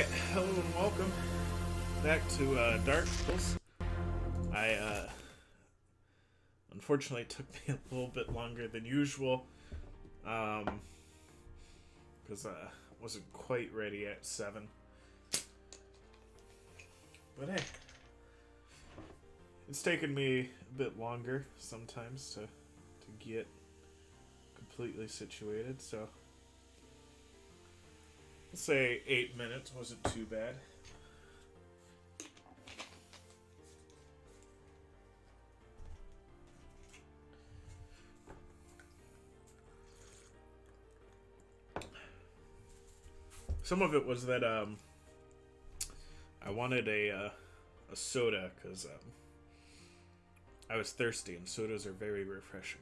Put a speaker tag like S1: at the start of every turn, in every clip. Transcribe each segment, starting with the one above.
S1: Alright, hello and welcome back to Dark Souls. I unfortunately it took me a little bit longer than usual, because I wasn't quite ready at 7. But hey, it's taken me a bit longer sometimes to get completely situated, so let's say 8 minutes wasn't too bad. Some of it was that I wanted a soda because I was thirsty, and sodas are very refreshing.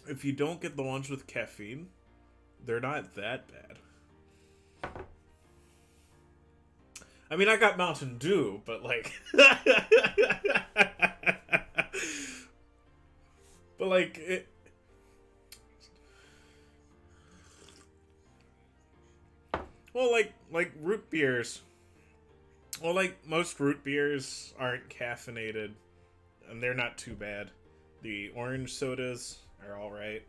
S1: If you don't get the ones with caffeine, they're not that bad. I mean, I got Mountain Dew, but like... but like, it... Well, like root beers. Well, like, most root beers aren't caffeinated, and they're not too bad. The orange sodas are alright.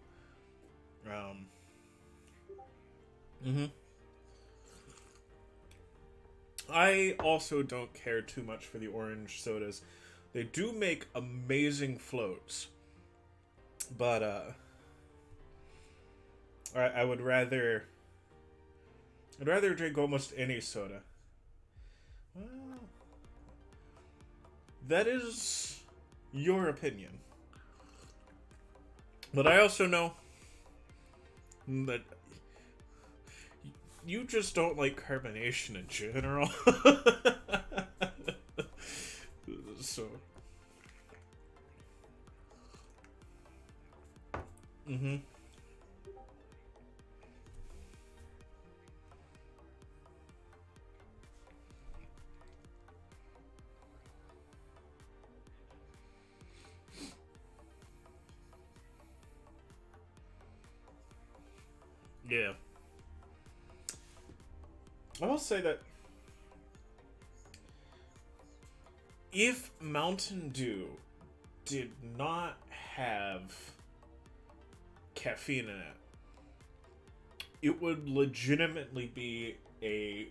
S1: Mm-hmm. I also don't care too much for the orange sodas. They do make amazing floats, but I would rather I'd rather drink almost any soda. Well, that is your opinion, but I also know that you just don't like carbonation in general. So, mm-hmm. Yeah. I will say that if Mountain Dew did not have caffeine in it, it would legitimately be a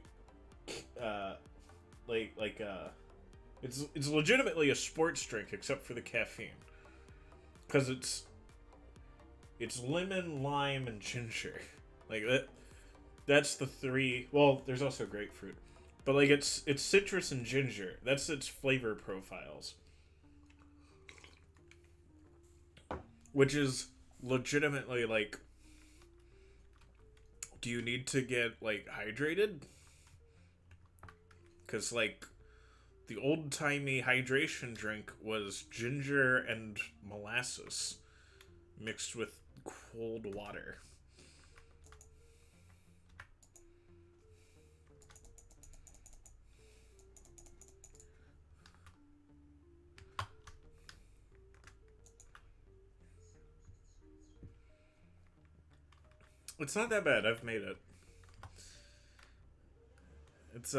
S1: it's legitimately a sports drink except for the caffeine, because it's lemon, lime, and ginger. Like that's the three. Well, there's also grapefruit, but like it's citrus and ginger. That's its flavor profiles, which is legitimately like, do you need to get like hydrated? Because like the old timey hydration drink was ginger and molasses mixed with cold water. It's not that bad. I've made it. It's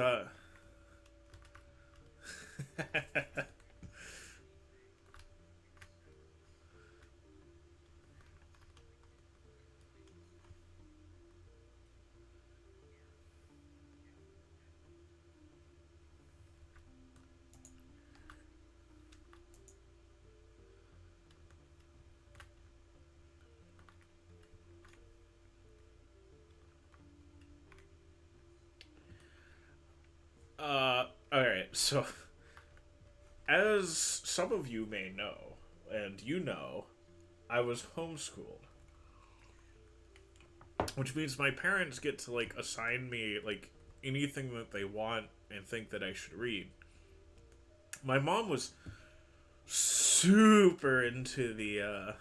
S1: alright, so as some of you may know, and you know, I was homeschooled. Which means my parents get to like assign me like anything that they want and think that I should read. My mom was super into the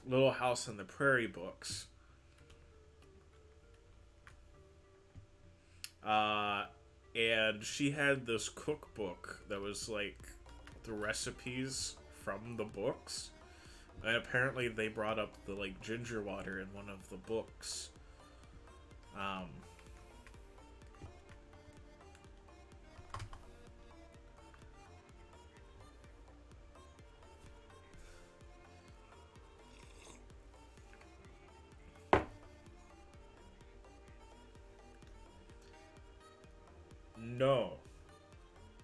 S1: Little House on the Prairie books. Uh, and she had this cookbook that was like the recipes from the books. And apparently they brought up the like ginger water in one of the books. Um, no.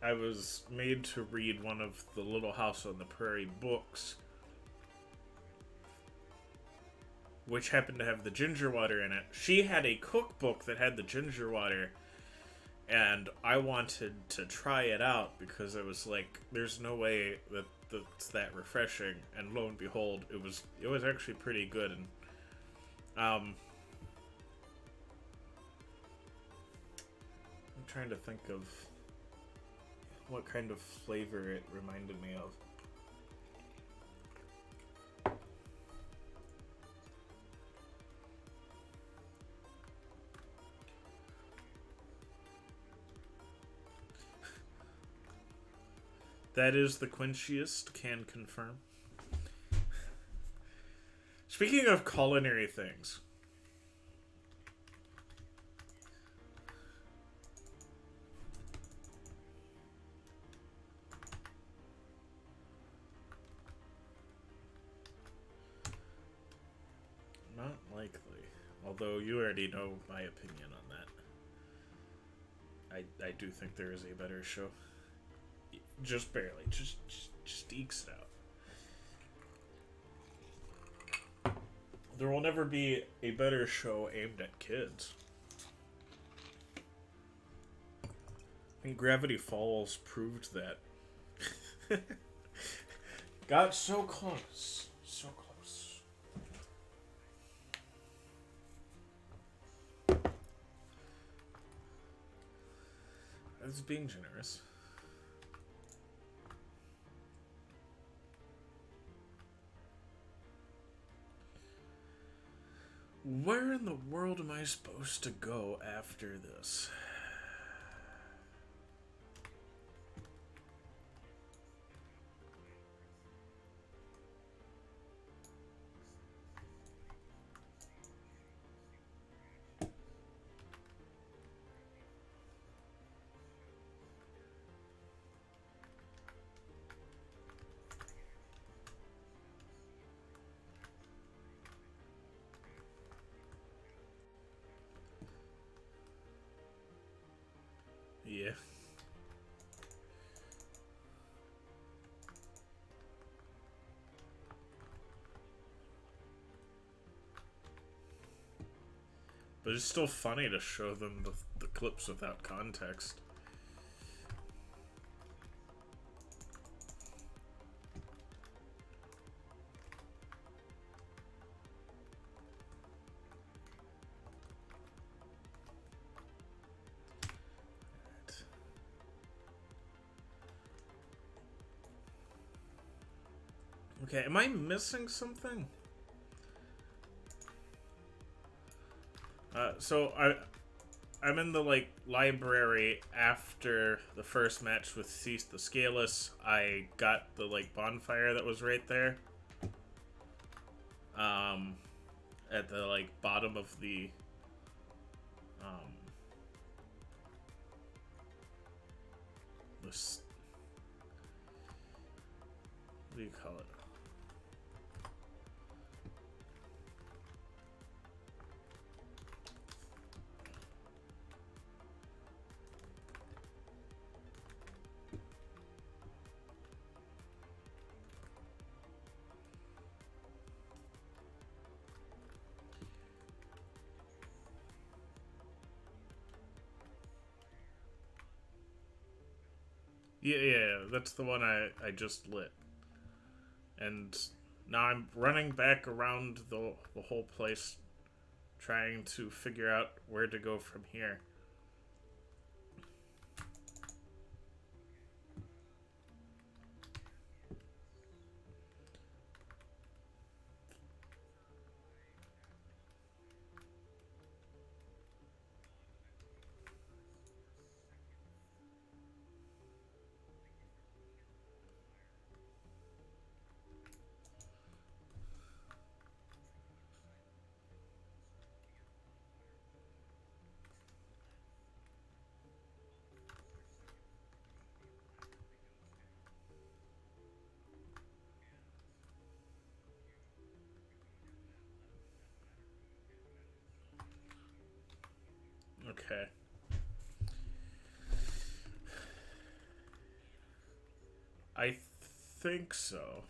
S1: I was made to read one of the Little House on the Prairie books, which happened to have the ginger water in it. She had a cookbook that had the ginger water, and I wanted to try it out because I was like, there's no way that that's that refreshing. And lo and behold, it was actually pretty good. And I'm trying to think of what kind of flavor it reminded me of. That is the quenchiest, can confirm. Speaking of culinary things, not likely. Although you already know my opinion on that. I do think there is a better show. Just barely. Just ekes it out. There will never be a better show aimed at kids. I think Gravity Falls proved that. Got so close. So close. That's being generous. Where in the world am I supposed to go after this? Yeah. But it's still funny to show them the clips without context. Okay, am I missing something? I'm in the like library after the first match with Seethe the Scaleless. I got the like bonfire that was right there. At the like bottom of the this, what do you call it? Yeah, that's the one I just lit. And now I'm running back around the whole place trying to figure out where to go from here. Okay. I think so.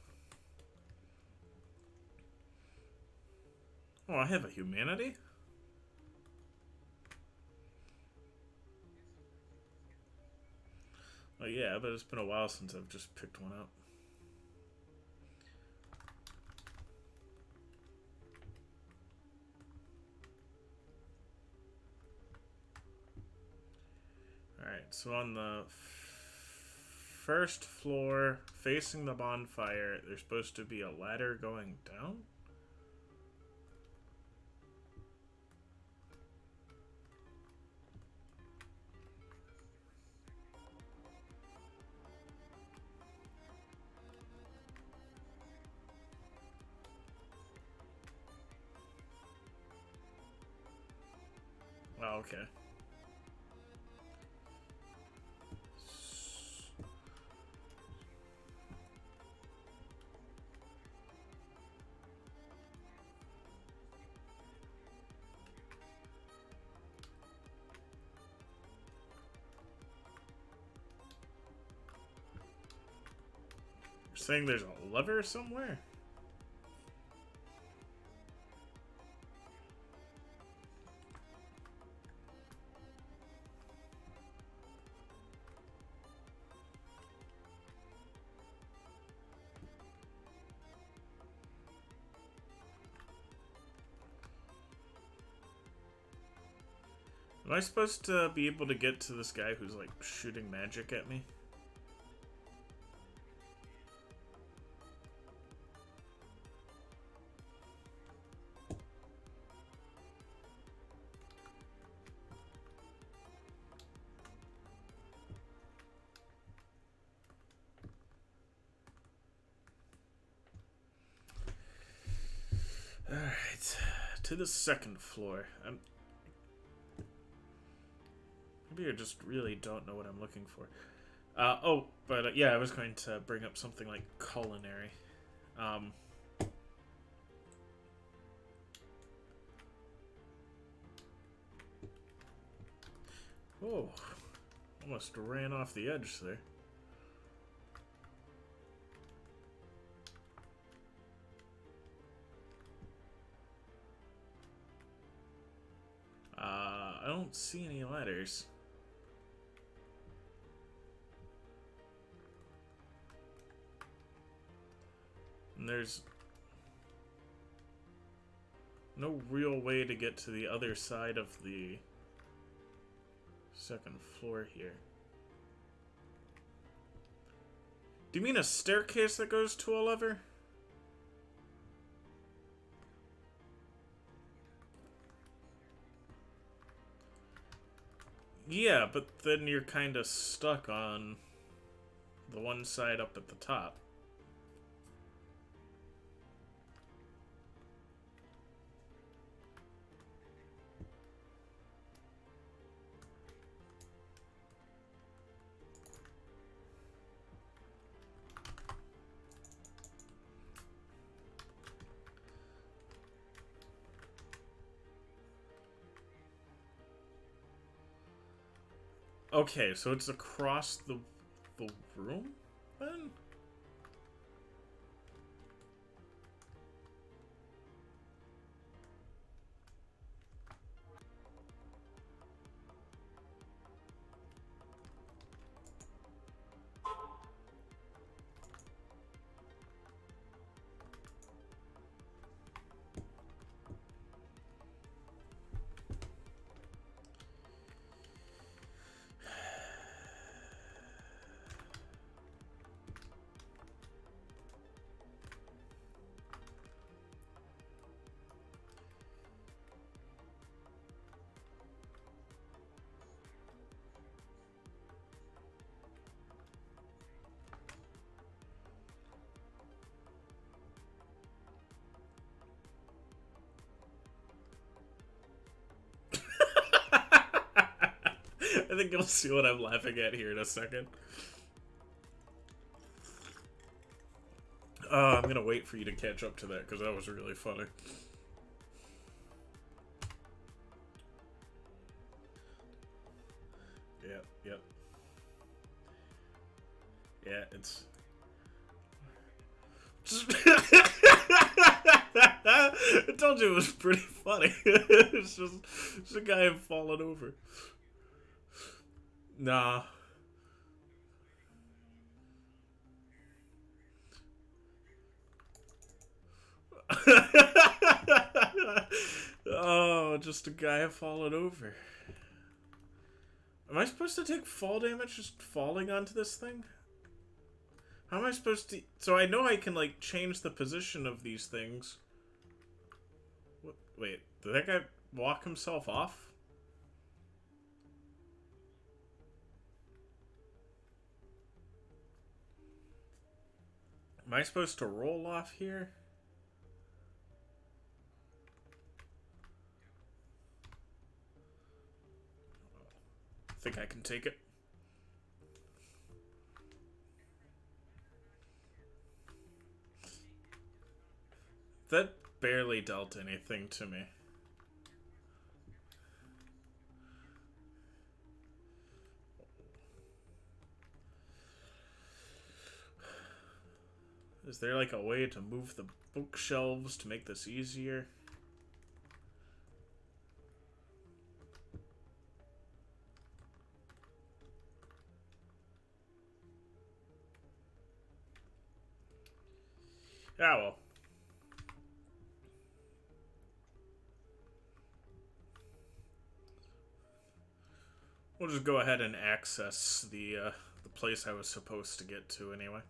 S1: Oh, I have a humanity? Oh yeah, but it's been a while since I've just picked one up. Alright, so on the first floor, facing the bonfire, there's supposed to be a ladder going down? Oh, okay. You're saying there's a lever somewhere? Am I supposed to be able to get to this guy who's like shooting magic at me? Alright, to the second floor. Maybe I just really don't know what I'm looking for. Yeah, I was going to bring up something like culinary. Oh, almost ran off the edge there. I don't see any ladders. And there's no real way to get to the other side of the second floor here. Do you mean a staircase that goes to a lever? Yeah, but then you're kind of stuck on the one side up at the top. Okay, so it's across the room, then? I think you'll see what I'm laughing at here in a second. I'm gonna wait for you to catch up to that, because that was really funny. Yep. Yeah, it's... I told you it was pretty funny. It's just a guy falling over. Nah. Oh, just a guy falling over. Am I supposed to take fall damage just falling onto this thing? How am I supposed to... So I know I can, like, change the position of these things. What? Wait, did that guy walk himself off? Am I supposed to roll off here? I think I can take it. That barely dealt anything to me. Is there like a way to move the bookshelves to make this easier? Ah, well. We'll just go ahead and access the place I was supposed to get to anyway.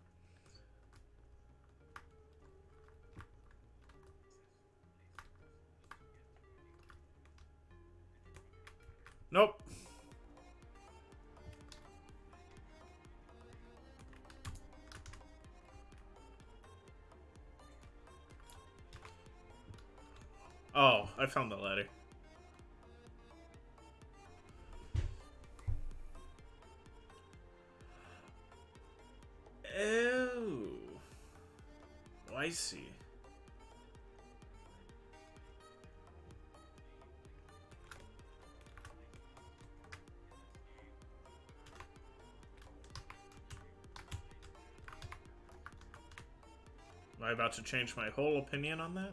S1: Nope. Oh, I found the ladder. Oh. Oh, I see. Am I about to change my whole opinion on that?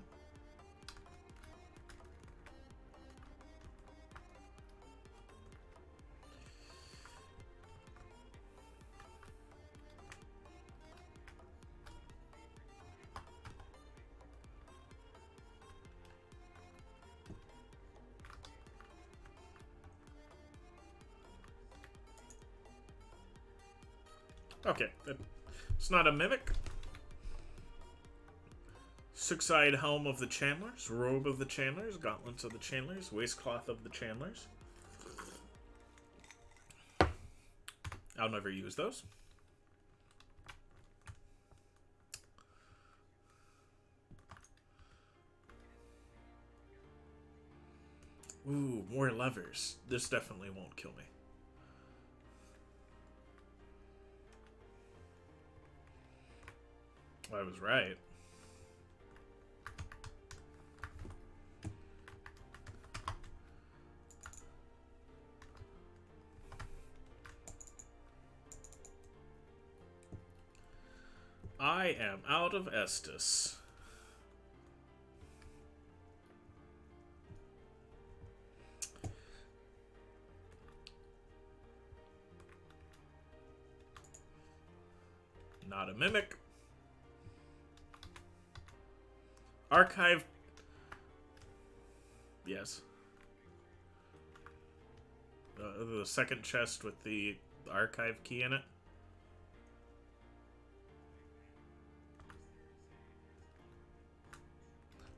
S1: Okay, it's not a mimic. Six-eyed helm of the Chandlers, robe of the Chandlers, gauntlets of the Chandlers, waistcloth of the Chandlers. I'll never use those. Ooh, more levers. This definitely won't kill me. I was right. I am out of Estus. Not a mimic. Archive. Yes. The second chest with the archive key in it.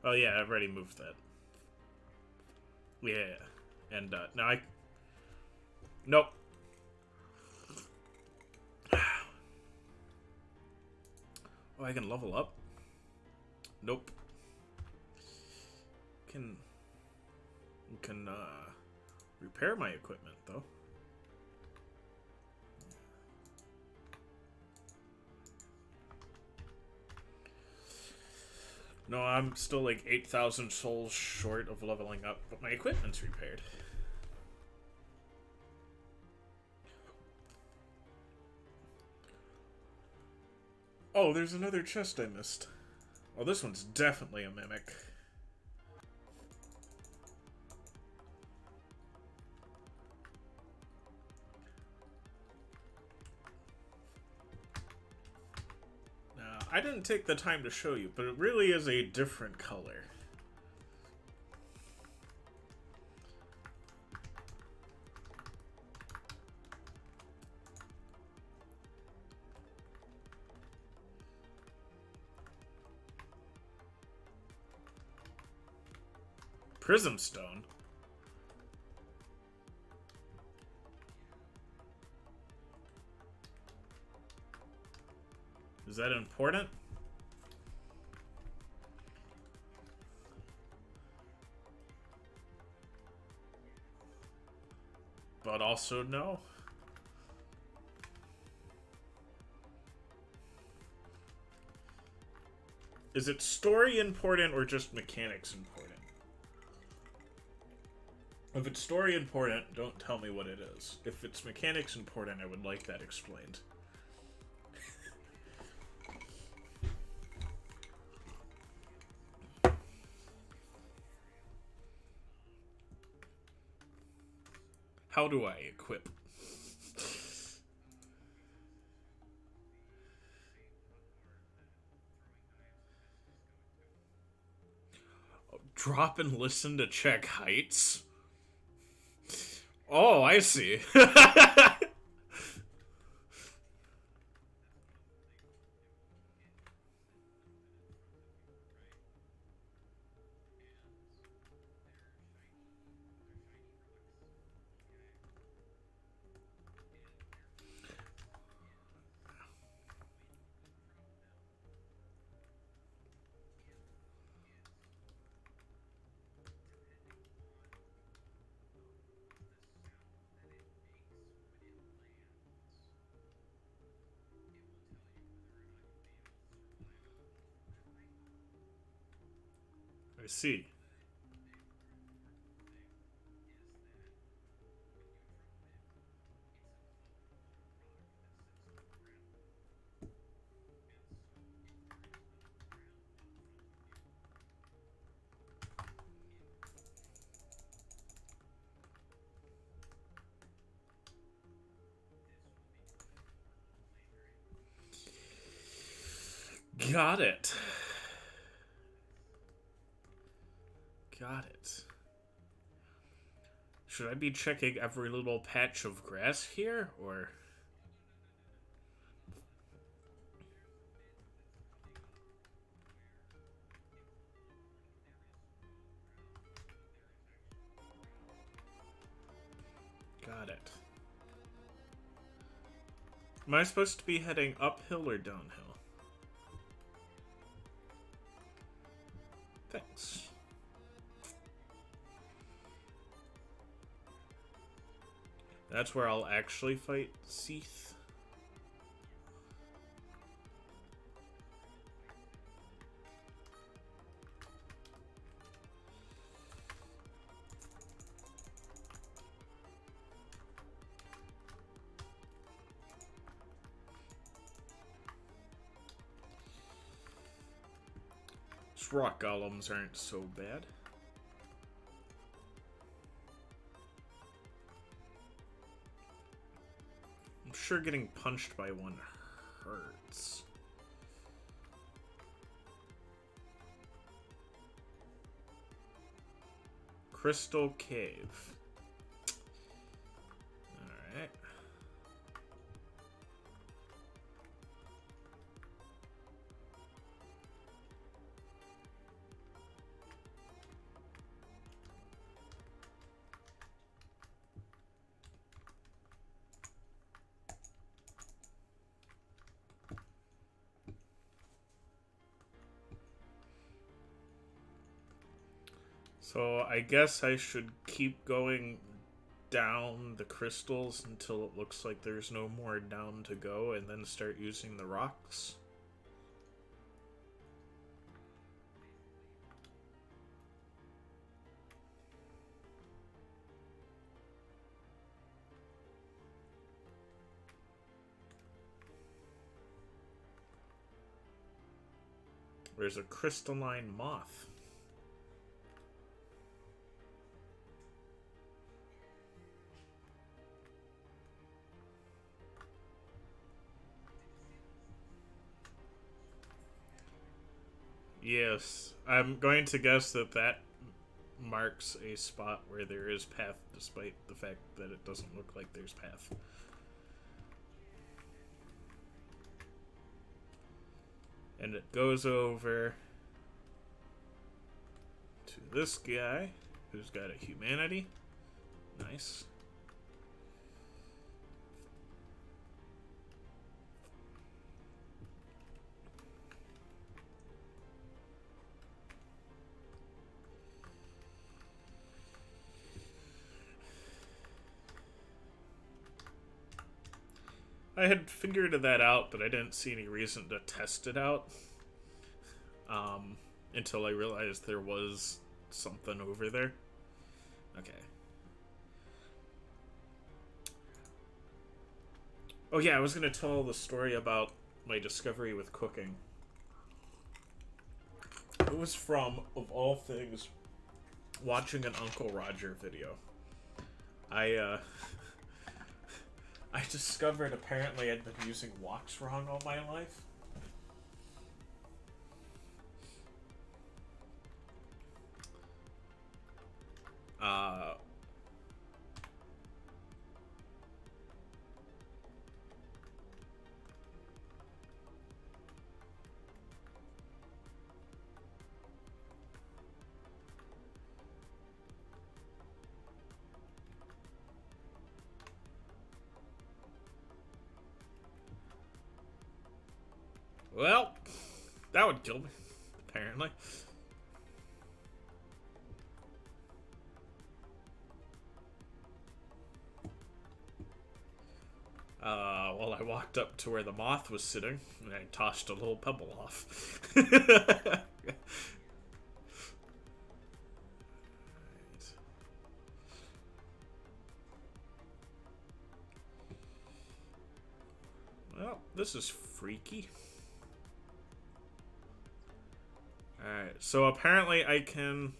S1: Oh yeah, I've already moved that. Yeah. And now I... Nope. Oh, I can level up? Nope. Can repair my equipment though. No, I'm still like 8,000 souls short of leveling up, but my equipment's repaired. Oh, there's another chest I missed. Oh, this one's definitely a mimic. Now, I didn't take the time to show you, but it really is a different color. Prism stone? Is that important? But also no. Is it story important or just mechanics important? If it's story important, don't tell me what it is. If it's mechanics important, I would like that explained. How do I equip? Drop and listen to check heights? Oh, I see. I see. Got it. Got it. Should I be checking every little patch of grass here, or... Got it. Am I supposed to be heading uphill or downhill? Thanks. That's where I'll actually fight Seethe. These rock golems aren't so bad. I'm sure getting punched by one hurts. Crystal Cave. Alright. So I guess I should keep going down the crystals until it looks like there's no more down to go, and then start using the rocks. There's a crystalline moth. Yes, I'm going to guess that that marks a spot where there is path, despite the fact that it doesn't look like there's path. And it goes over to this guy, who's got a humanity. Nice. I had figured that out, but I didn't see any reason to test it out until I realized there was something over there. Okay. Oh yeah, I was going to tell the story about my discovery with cooking. It was from, of all things, watching an Uncle Roger video. I discovered apparently I'd been using woks wrong all my life. Well, that would kill me, apparently. Well, I walked up to where the moth was sitting, and I tossed a little pebble off. Well, this is freaky. Alright, so apparently I can...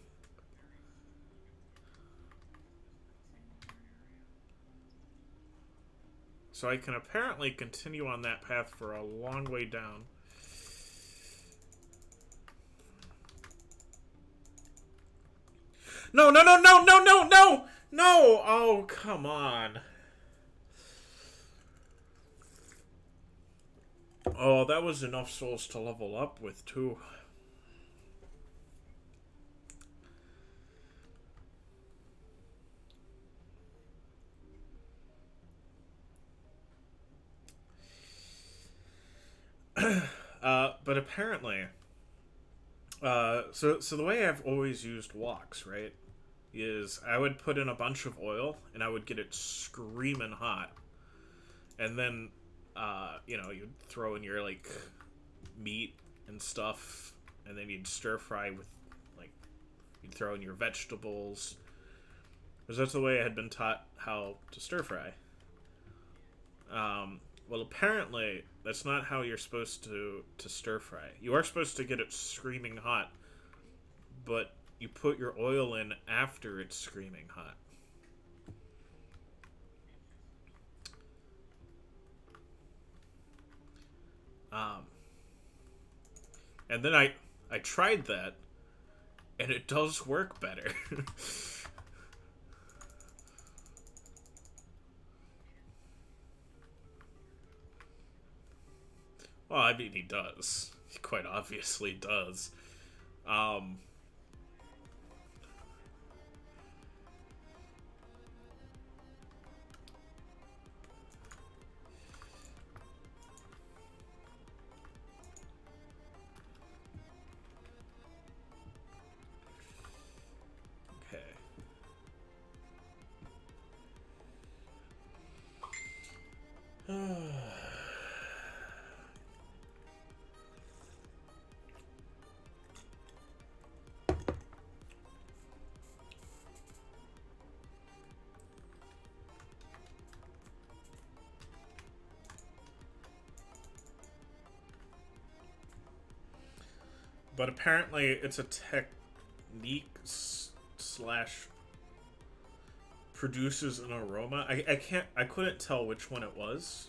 S1: So I can apparently continue on that path for a long way down. No, no, no, no, no, no, no! No! Oh, come on. Oh, that was enough souls to level up with, too. But apparently, so the way I've always used woks, right, is I would put in a bunch of oil and I would get it screaming hot, and then, you know, you'd throw in your like meat and stuff, and then you'd stir fry with like you'd throw in your vegetables, because that's the way I had been taught how to stir fry. Well, apparently, that's not how you're supposed to stir fry. You are supposed to get it screaming hot, but you put your oil in after it's screaming hot. And then I tried that, and it does work better. Well, I mean, he does. He quite obviously does. Okay. but apparently it's a technique slash produces an aroma. I couldn't tell which one it was.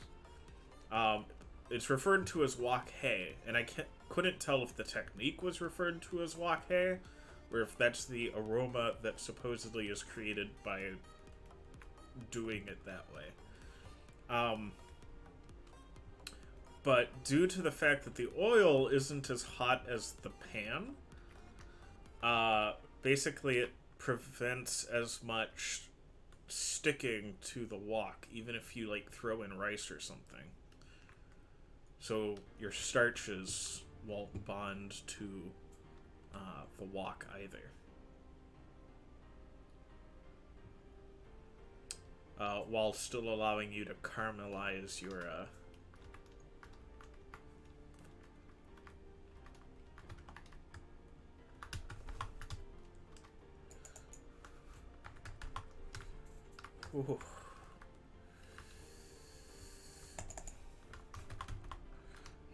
S1: It's referred to as wok hei, and I couldn't tell if the technique was referred to as wok hei, or if that's the aroma that supposedly is created by doing it that way. But due to the fact that the oil isn't as hot as the pan, basically it prevents as much sticking to the wok, even if you like throw in rice or something. So your starches won't bond to the wok either. While still allowing you to caramelize your ooh.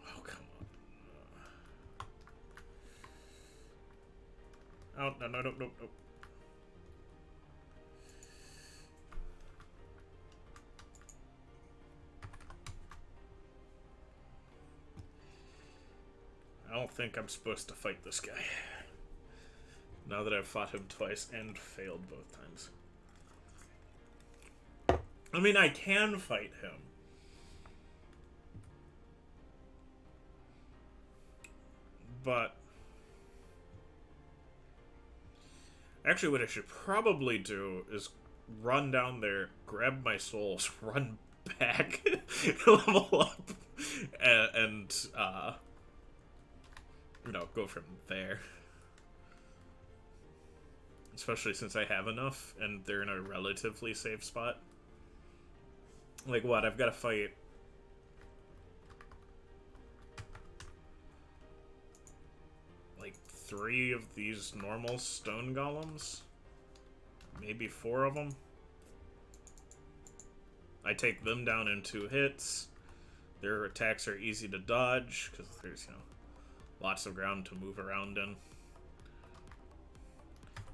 S1: Oh, come on. Oh, no. I don't think I'm supposed to fight this guy. Now that I've fought him twice and failed both times. I mean, I can fight him. But actually what I should probably do is run down there, grab my souls, run back, level up, and you know, go from there. Especially since I have enough, and they're in a relatively safe spot. Like what? I've got to fight like 3 of these normal stone golems? Maybe 4 of them? I take them down in 2 hits. Their attacks are easy to dodge, because there's, you know, lots of ground to move around in.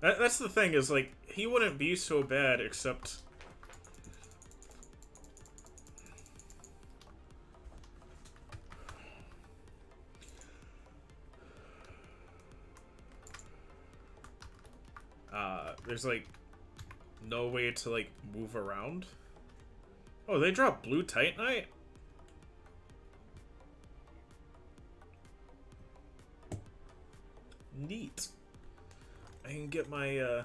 S1: That's the thing, is, like, he wouldn't be so bad, except... there's, like, no way to, like, move around. Oh, they drop blue Titanite? Neat. I can get my,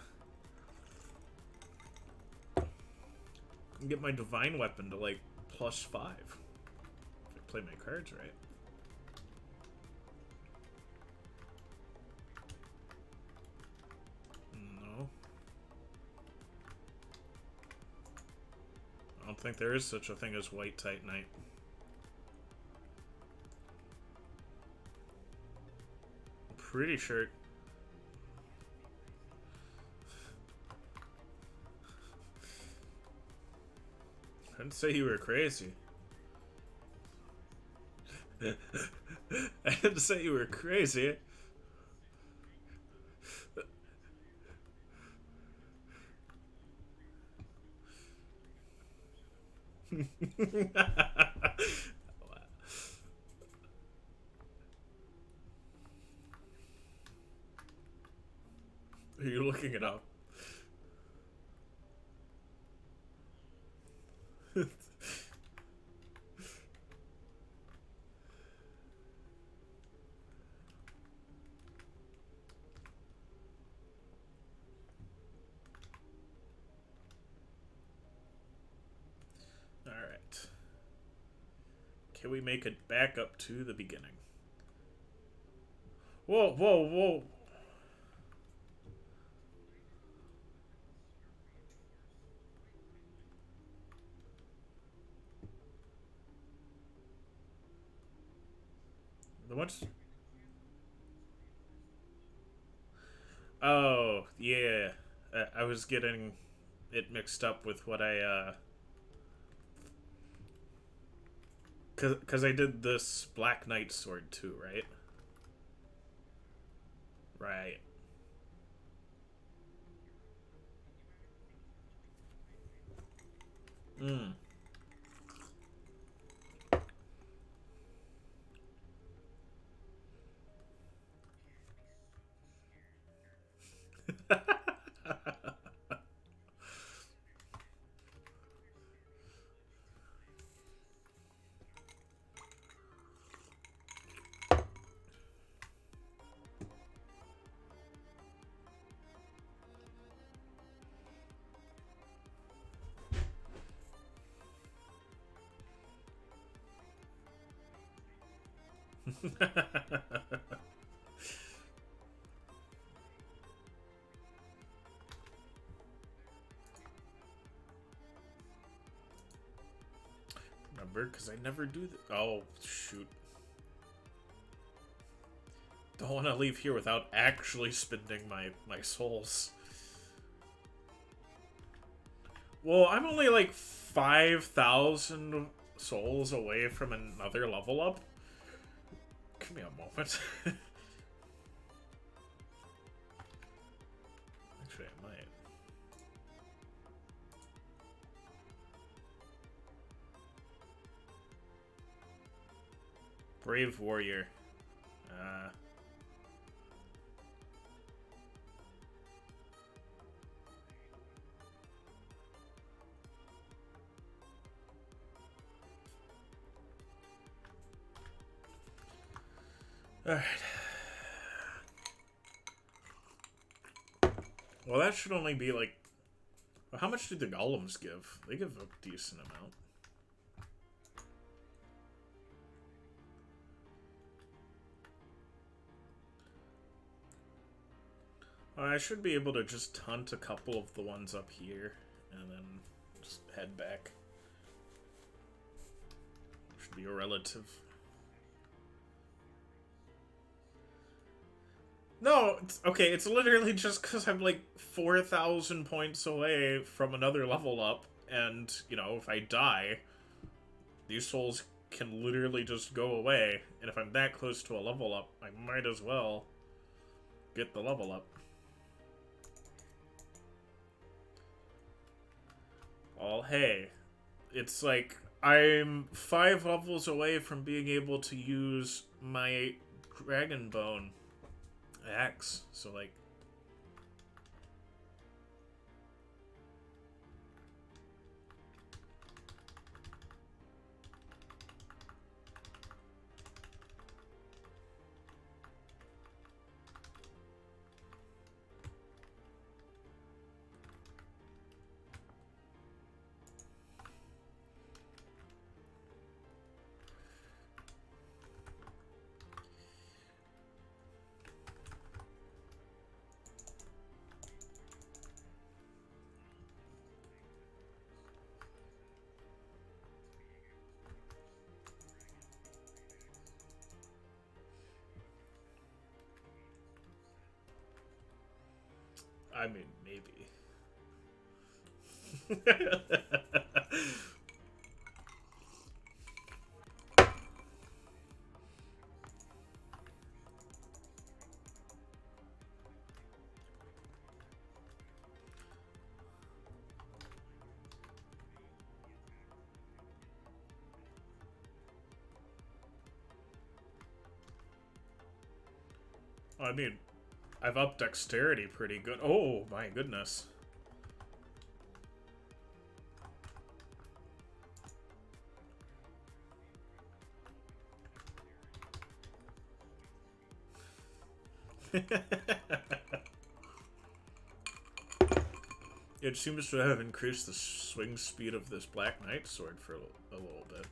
S1: divine weapon to, like, +5. If I play my cards right. No. I don't think there is such a thing as white Titanite. I'm pretty sure... I didn't say you were crazy. I didn't say you were crazy. Are you looking it up? Alright. Can we make it back up to the beginning? Whoa, whoa, whoa. What's... Oh, yeah. I was getting it mixed up with what I, Because I did this Black Knight sword too, right? Right. Mm. Remember, because I never do that. Oh, shoot. Don't want to leave here without actually spending my souls. Well, I'm only like 5,000 souls away from another level up. Give me a moment. Actually, I might. Brave warrior. Alright. Well, that should only be like... How much do the golems give? They give a decent amount. I should be able to just hunt a couple of the ones up here, and then just head back. Should be a relative. No, okay, it's literally just because I'm like 4,000 points away from another level up, and, you know, if I die, these souls can literally just go away, and if I'm that close to a level up, I might as well get the level up. Well, hey, it's like I'm 5 levels away from being able to use my Dragon Bone axe, so like... I mean, maybe. I mean, I've upped dexterity pretty good. Oh, my goodness. It seems to have increased the swing speed of this Black Knight sword for a little bit.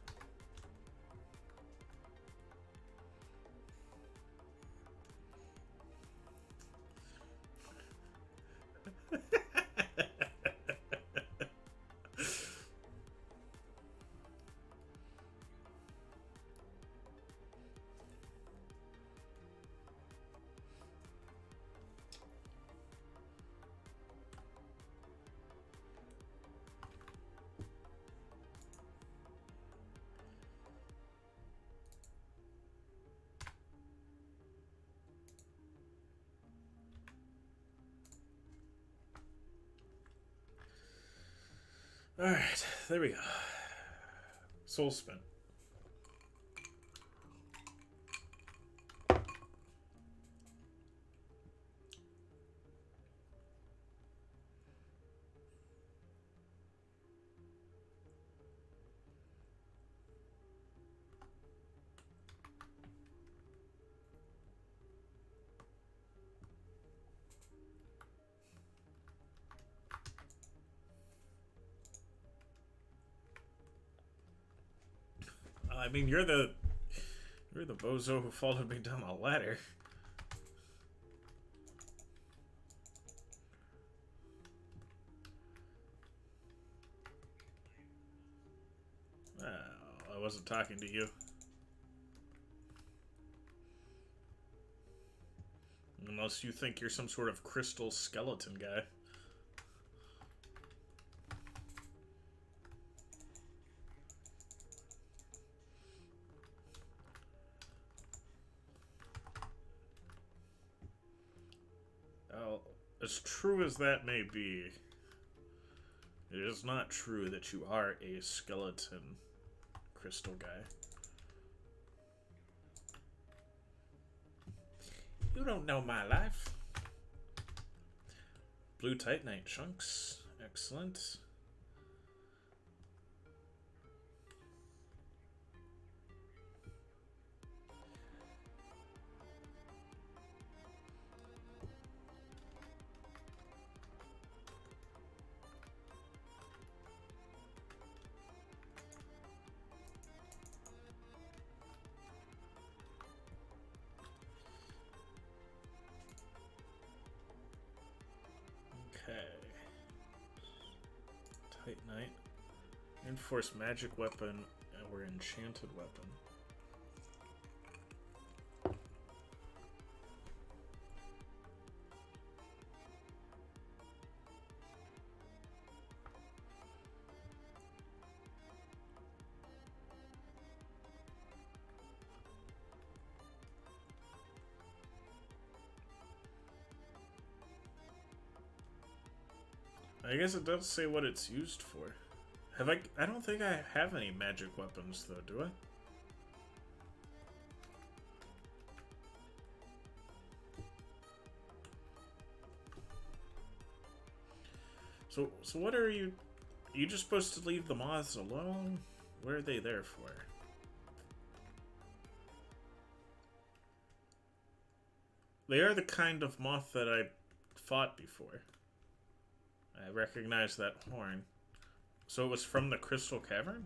S1: Alright, there we go. Soul spin. I mean, you're the bozo who followed me down the ladder. Well, I wasn't talking to you. Unless you think you're some sort of crystal skeleton guy. Well, as true as that may be, it is not true that you are a skeleton crystal guy. You don't know my life. Blue Titanite chunks. Excellent. Okay. Titanite. Enforced magic weapon or enchanted weapon. I guess it does say what it's used for. I don't think I have any magic weapons though, do I? So what are you... Are you just supposed to leave the moths alone? What are they there for? They are the kind of moth that I fought before. I recognize that horn. So it was from the Crystal Cavern?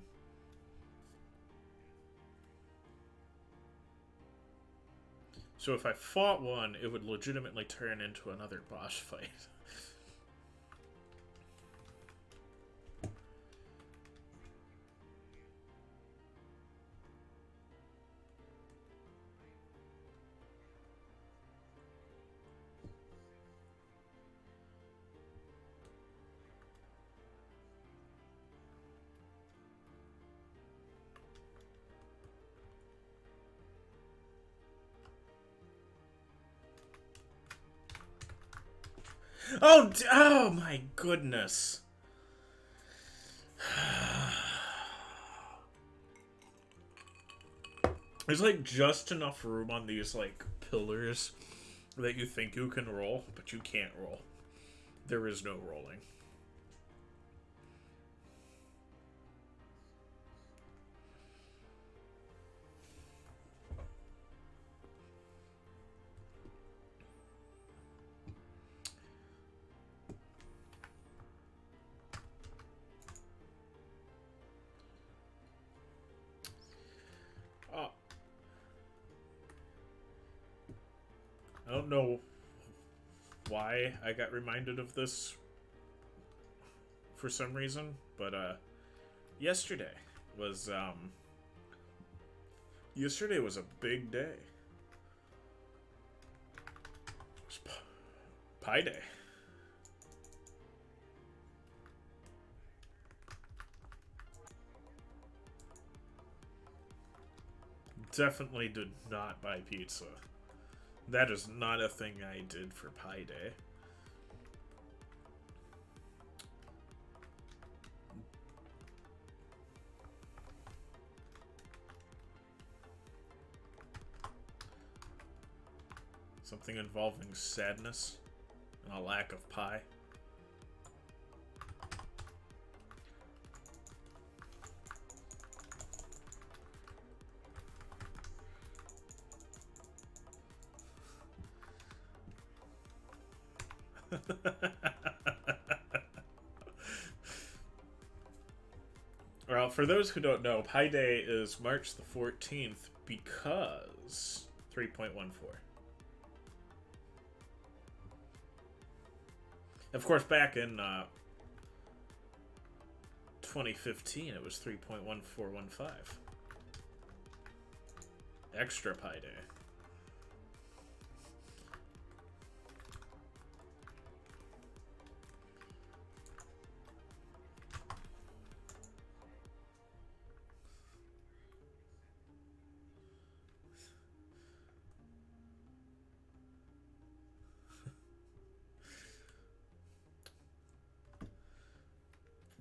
S1: So if I fought one, it would legitimately turn into another boss fight. Oh my goodness. There's like just enough room on these like pillars that you think you can roll, but you can't roll. There is no rolling. I don't know why I got reminded of this for some reason, but yesterday was yesterday was a big day. It was Pi Day. Definitely did not buy pizza. That is not a thing I did for Pi Day. Something involving sadness and a lack of pie. Well, for those who don't know, Pi Day is March the 14th because 3.14. Of course, back in 2015, it was 3.1415. Extra Pi Day.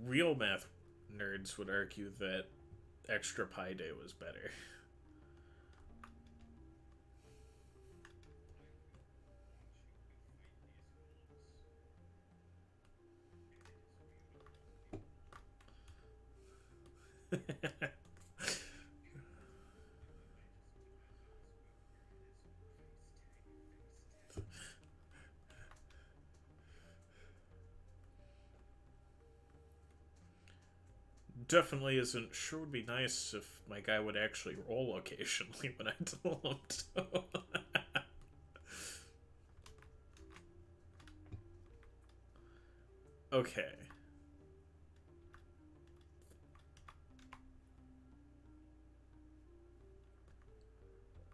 S1: Real math nerds would argue that Extra Pi Day was better. Definitely isn't. Sure would be nice if my guy would actually roll occasionally when I tell him to. Okay.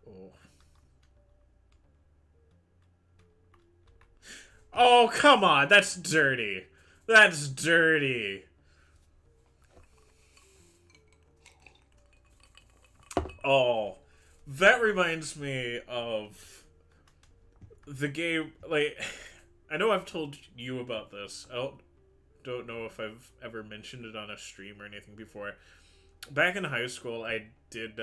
S1: Oh. Oh, come on. That's dirty. That's dirty. Oh. That reminds me of the game. Like, I know I've told you about this. I don't know if I've ever mentioned it on a stream or anything before. Back in high school, I did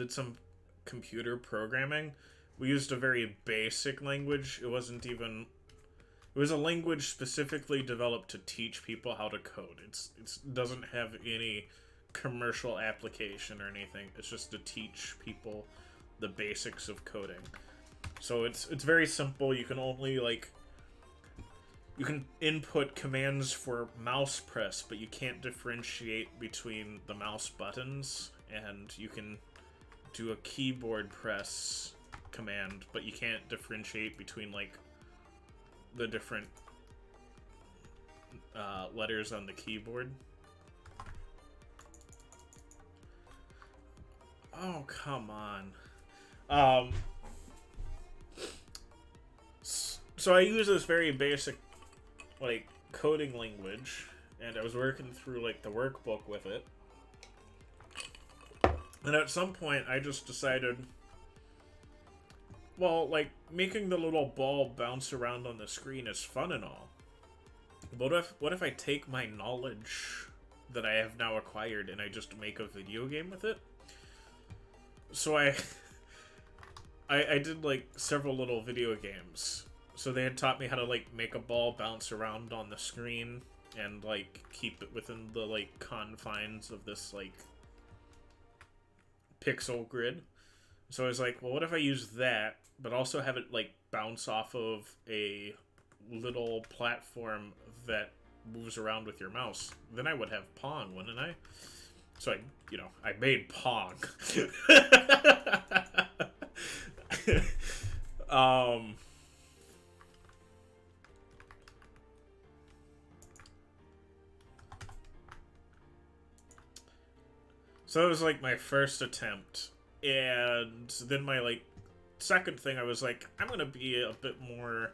S1: some computer programming. We used a very basic language. It wasn't even. It was a language specifically developed to teach people how to code. It doesn't have any commercial application or anything. It's just to teach people the basics of coding. So it's very simple. You can only you can input commands for mouse press, but you can't differentiate between the mouse buttons, and you can do a keyboard press command, but you can't differentiate between the different letters on the keyboard. Oh, come on. So I use this very basic coding language, and I was working through the workbook with it. And at some point I just decided, well, making the little ball bounce around on the screen is fun and all. But what if I take my knowledge that I have now acquired and I just make a video game with it? So I did several little video games. So they had taught me how to make a ball bounce around on the screen and keep it within the confines of this pixel grid. So I was like, well, what if I use that, but also have it bounce off of a little platform that moves around with your mouse? Then I would have Pong, wouldn't I? So I made Pong. So it was my first attempt, and then my second thing, I was like, I'm gonna be a bit more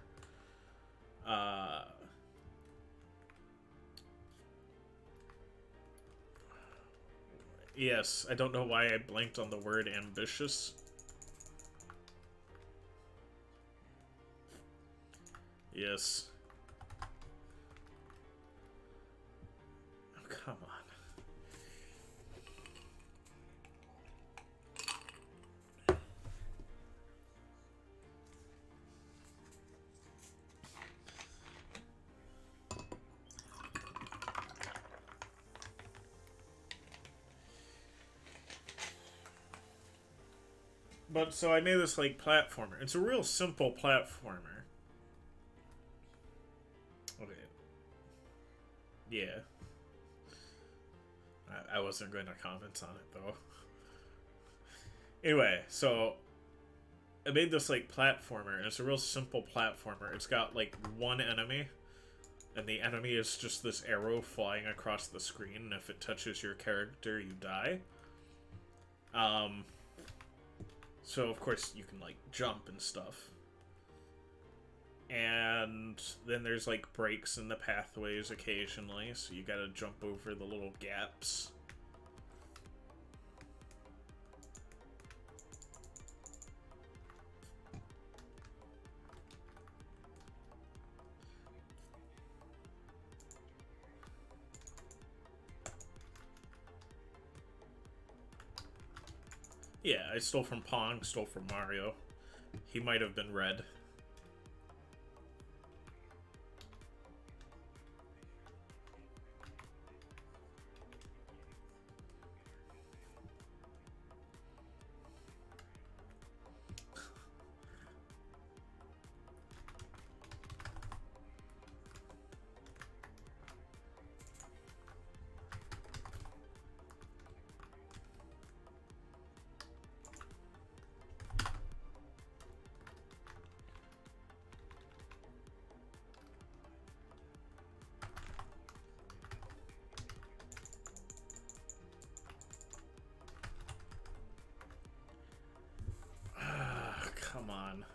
S1: yes, I don't know why I blanked on the word ambitious. Yes. Oh, come on. But so I made this like platformer. It's a real simple platformer. Okay. Yeah. I wasn't going to comment on it though. Anyway, so I made this like platformer, and it's a real simple platformer. It's got like one enemy, and the enemy is just this arrow flying across the screen, and if it touches your character, you die. So of course you can like jump and stuff. And then there's like breaks in the pathways occasionally, so you gotta jump over the little gaps. Yeah, I stole from Pong, stole from Mario. He might have been red. Come on.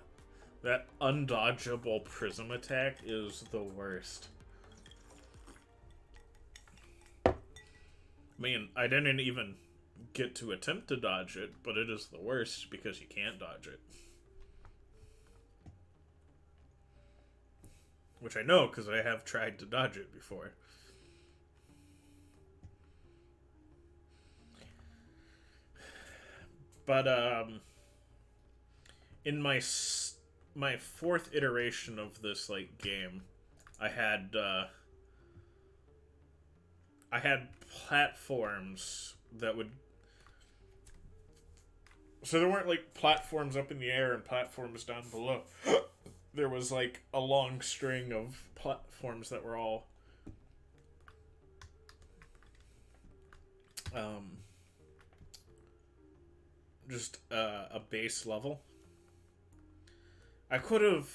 S1: That undodgeable prism attack is the worst. I mean, I didn't even get to attempt to dodge it, but it is the worst because you can't dodge it. Which I know because I have tried to dodge it before. But, in my fourth iteration of this, like, game, I had platforms that would... So there weren't, like, platforms up in the air and platforms down below. There was, like, a long string of platforms that were all... just a base level. I could have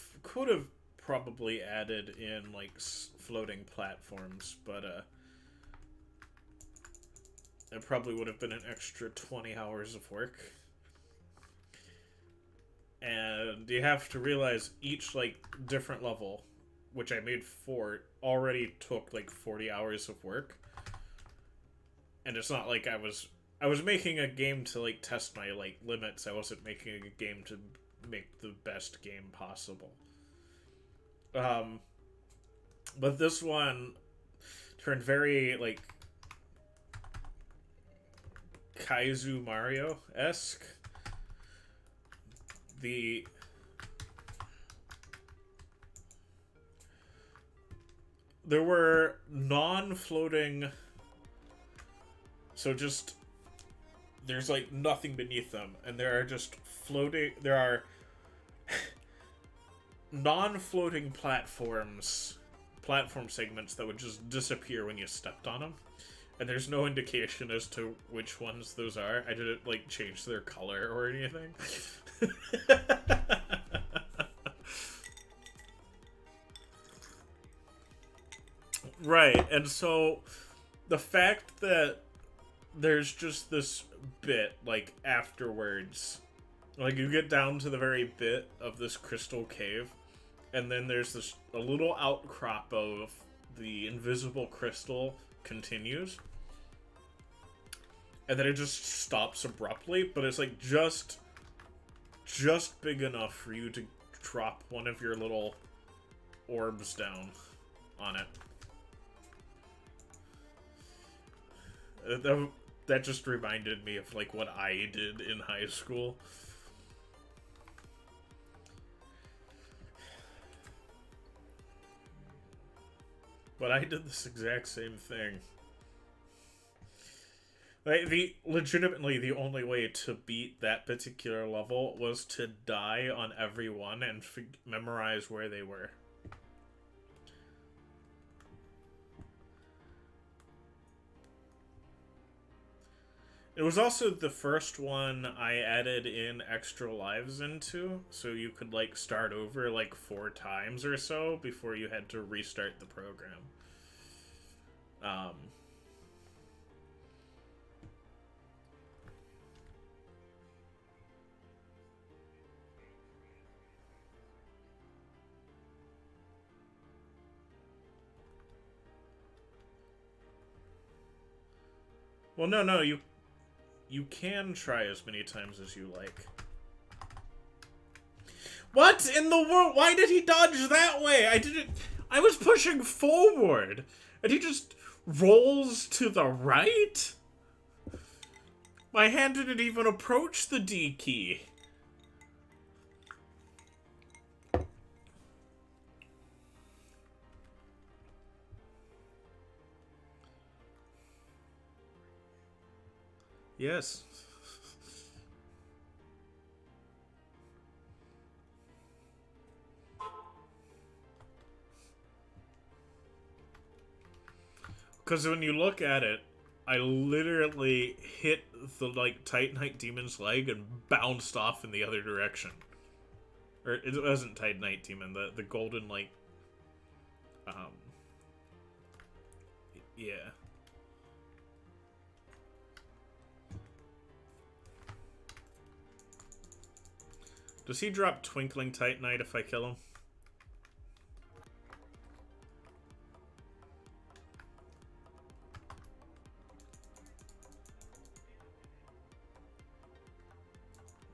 S1: probably added in like floating platforms, but it probably would have been an extra 20 hours of work. And you have to realize each like different level, which I made 4, already took like 40 hours of work. And it's not like I was making a game to like test my like limits. I wasn't making a game to make the best game possible. But this one turned very like Kaizu Mario-esque. There were non-floating, so just there's like nothing beneath them, and there are just floating. There are non-floating platform segments that would just disappear when you stepped on them, and there's no indication as to which ones those are. I didn't like change their color or anything. Right, and so the fact that there's just this bit like afterwards, like you get down to the very bit of this crystal cave, and then there's this a little outcrop of the invisible crystal continues, and then it just stops abruptly, but it's like just big enough for you to drop one of your little orbs down on it. That just reminded me of like what I did in high school. But I did this exact same thing. Like legitimately the only way to beat that particular level was to die on every one and memorize where they were. It was also the first one I added in extra lives into, so you could like start over like 4 times or so before you had to restart the program. Um, well, no, you can try as many times as you like. What in the world? Why did he dodge that way? I didn't. I was pushing forward, and he just rolls to the right. My hand didn't even approach the D key. Yes. Because when you look at it, I literally hit the like Titanite demon's leg and bounced off in the other direction. Or it wasn't Titanite demon, the golden like, um, yeah. Does he drop Twinkling Titanite if I kill him?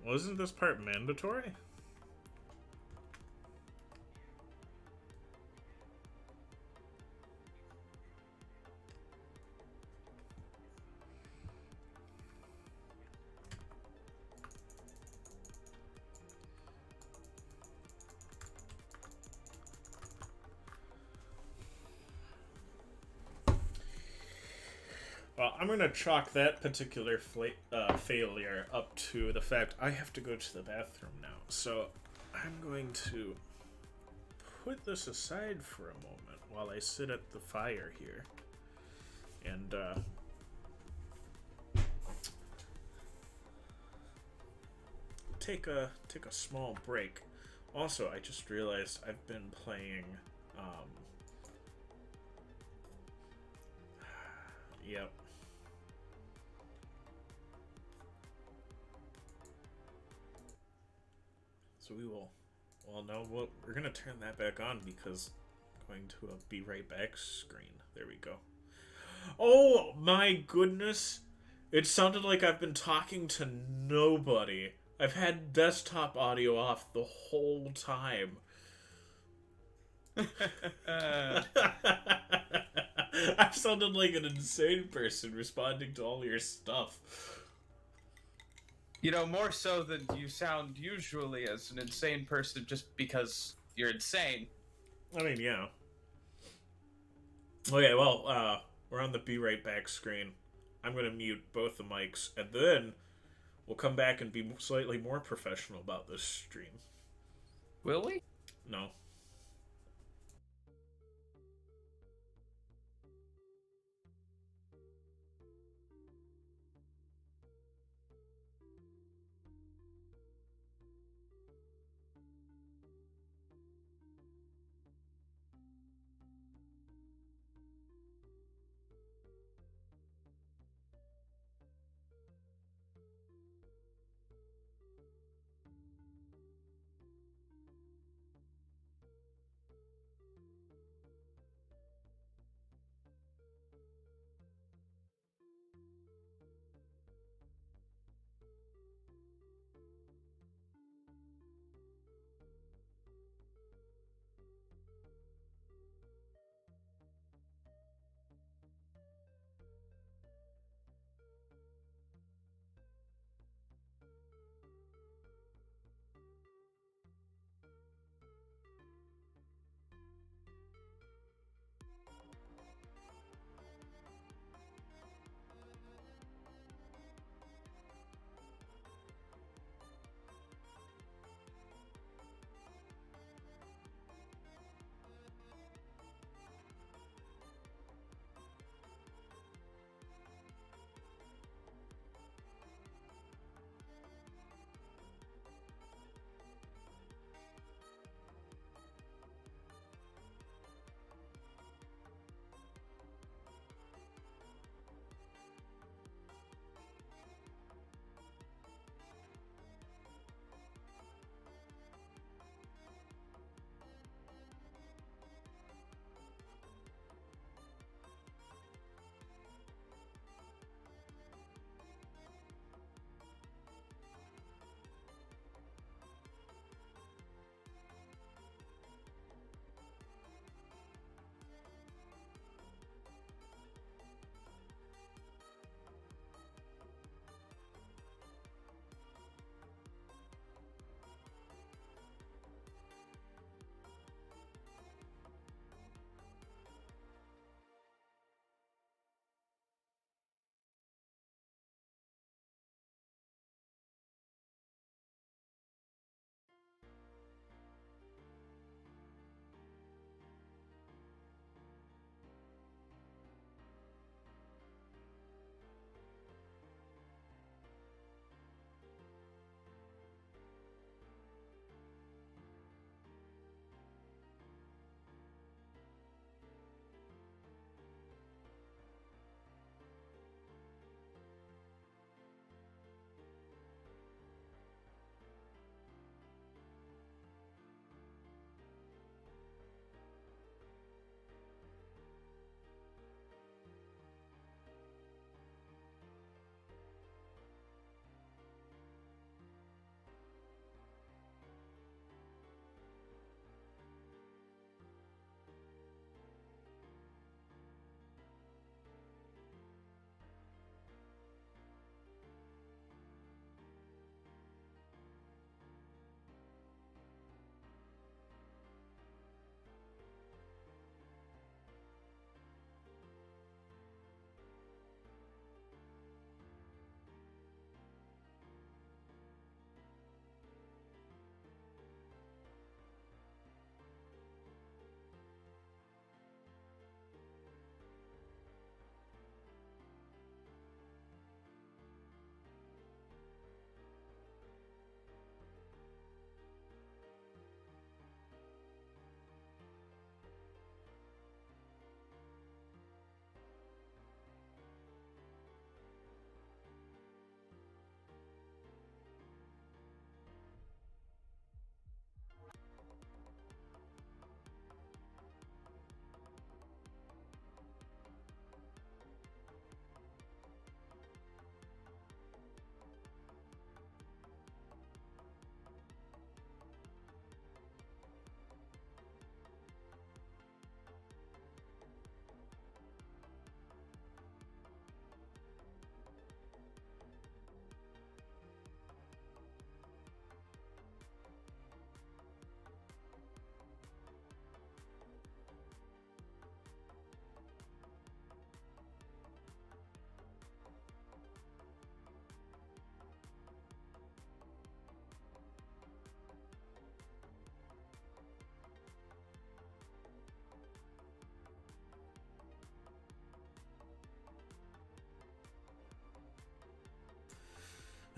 S1: Wasn't this part mandatory? Well, I'm gonna chalk that particular failure up to the fact I have to go to the bathroom now. So I'm going to put this aside for a moment while I sit at the fire here. And, take a small break. Also, I just realized I've been playing, yep. So we will, well, no, we're gonna turn that back on because I'm going to a be right back screen. There we go. Oh my goodness! It sounded like I've been talking to nobody. I've had desktop audio off the whole time. I've sounded like an insane person responding to all your stuff.
S2: You know, more so than you sound usually as an insane person just because you're insane.
S1: I mean, yeah. Okay, well, we're on the be right back screen. I'm gonna mute both the mics, and then we'll come back and be slightly more professional about this stream.
S2: Will we?
S1: No.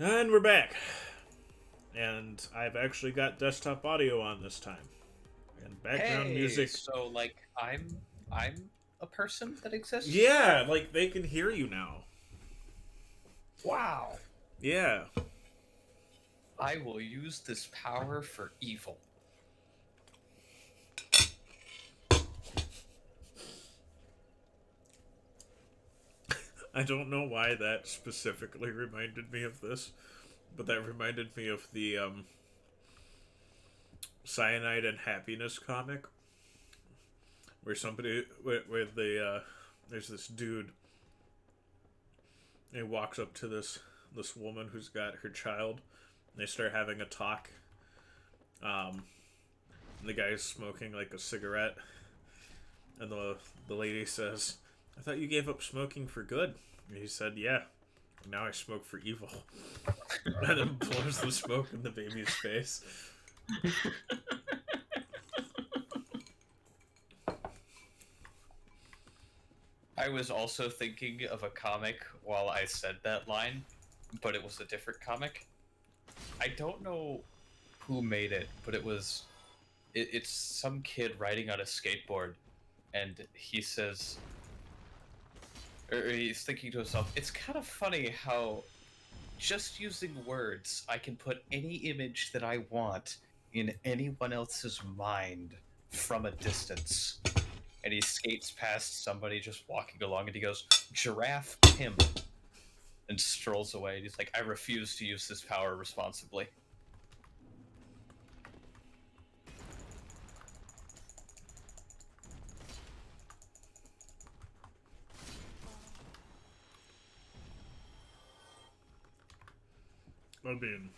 S1: And we're back. And I've actually got desktop audio on this time. And background
S2: Hey,
S1: music.
S2: so like I'm a person that exists?
S1: Yeah, like they can hear you now.
S2: Wow.
S1: Yeah.
S2: I will use this power for evil.
S1: I don't know why that specifically reminded me of this, but that reminded me of the Cyanide and Happiness comic, where somebody, where there's this dude, and he walks up to this woman who's got her child, and they start having a talk. And the guy's smoking like a cigarette, and the lady says, "I thought you gave up smoking for good." And he said, "Yeah. Now I smoke for evil." And then blows the smoke in the baby's face.
S2: I was also thinking of a comic while I said that line, but it was a different comic. I don't know who made it, but it's some kid riding on a skateboard, and he says, or he's thinking to himself, it's kind of funny how just using words, I can put any image that I want in anyone else's mind from a distance. And he skates past somebody just walking along, and he goes, "Giraffe pimp," and strolls away. And he's like, "I refuse to use this power responsibly."
S1: I mean,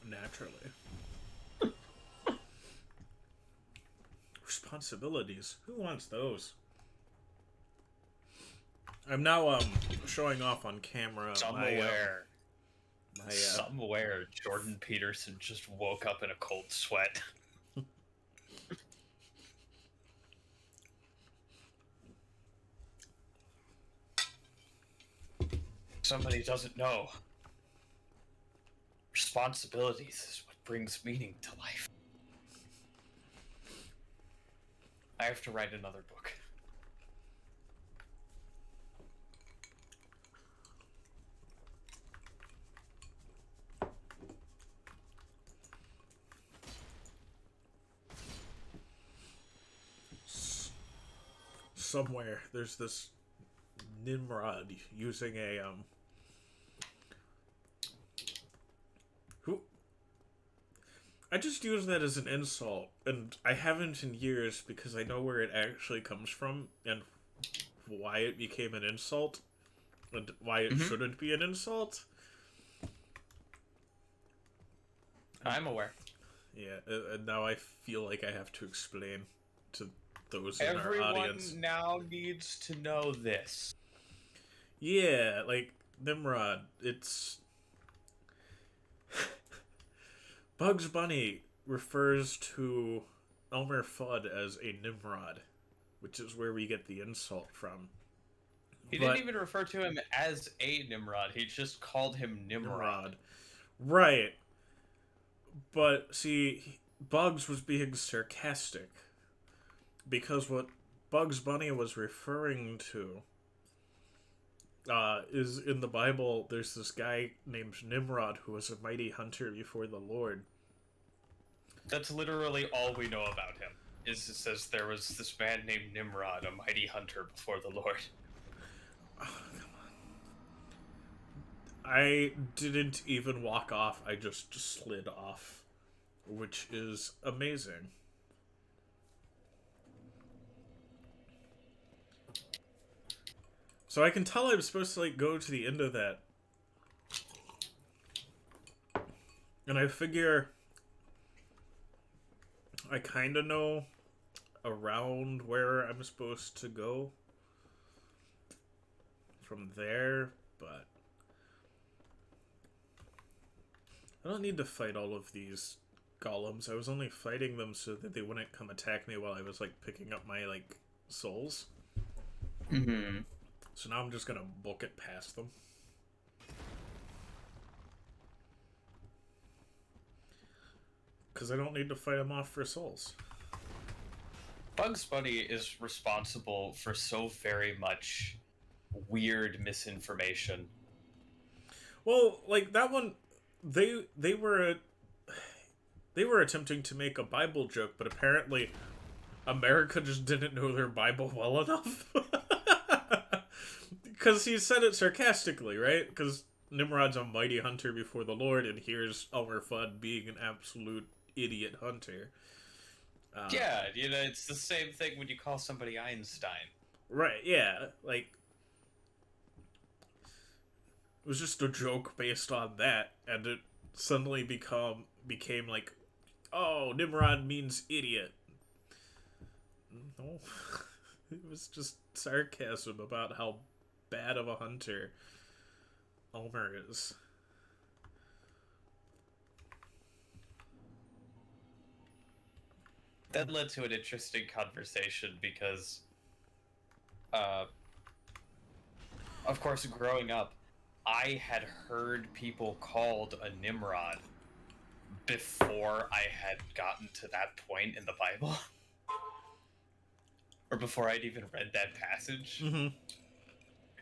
S1: naturally. Responsibilities. Who wants those? I'm now showing off on camera my
S2: Somewhere, Jordan Peterson just woke up in a cold sweat. Somebody doesn't know. Responsibilities is what brings meaning to life. I have to write another book.
S1: somewhere there's this Nimrod using a who I just use that as an insult, and I haven't in years because I know where it actually comes from and why it became an insult and why it shouldn't be an insult.
S2: I'm aware.
S1: Yeah, and now I feel like I have to explain to those in our
S2: Everyone
S1: audience.
S2: now needs to know this.
S1: Yeah, like Nimrod, it's Bugs Bunny refers to Elmer Fudd as a Nimrod, which is where we get the insult from.
S2: He
S1: But
S2: didn't even refer to him as a Nimrod. He just called him Nimrod.
S1: Right. But see, Bugs was being sarcastic because what Bugs Bunny was referring to is in the Bible. There's this guy named Nimrod who was a mighty hunter before the Lord.
S2: That's literally all we know about him. Is it says there was this man named Nimrod, a mighty hunter before the Lord.
S1: Oh, come on. I didn't even walk off. I just slid off, which is amazing. So I can tell I'm supposed to like go to the end of that, and I figure I kind of know around where I'm supposed to go from there, but I don't need to fight all of these golems. I was only fighting them so that they wouldn't come attack me while I was like picking up my like souls.
S2: Mm-hmm.
S1: So now I'm just gonna book it past them. Because I don't need to fight them off for souls.
S2: Bugs Bunny is responsible for so very much weird misinformation.
S1: Well, like that one, they were they were attempting to make a Bible joke, but apparently America just didn't know their Bible well enough. Because he said it sarcastically, right? Because Nimrod's a mighty hunter before the Lord, and here's Elmer Fudd being an absolute idiot hunter.
S2: Yeah, it's the same thing when you call somebody Einstein.
S1: Right, yeah. Like, it was just a joke based on that, and it suddenly became like, oh, Nimrod means idiot. No. It was just sarcasm about how bad of a hunter Elmer is.
S2: That led to an interesting conversation because, of course, growing up, I had heard people called a Nimrod before I had gotten to that point in the Bible. Or before I'd even read that passage.
S1: Mm-hmm.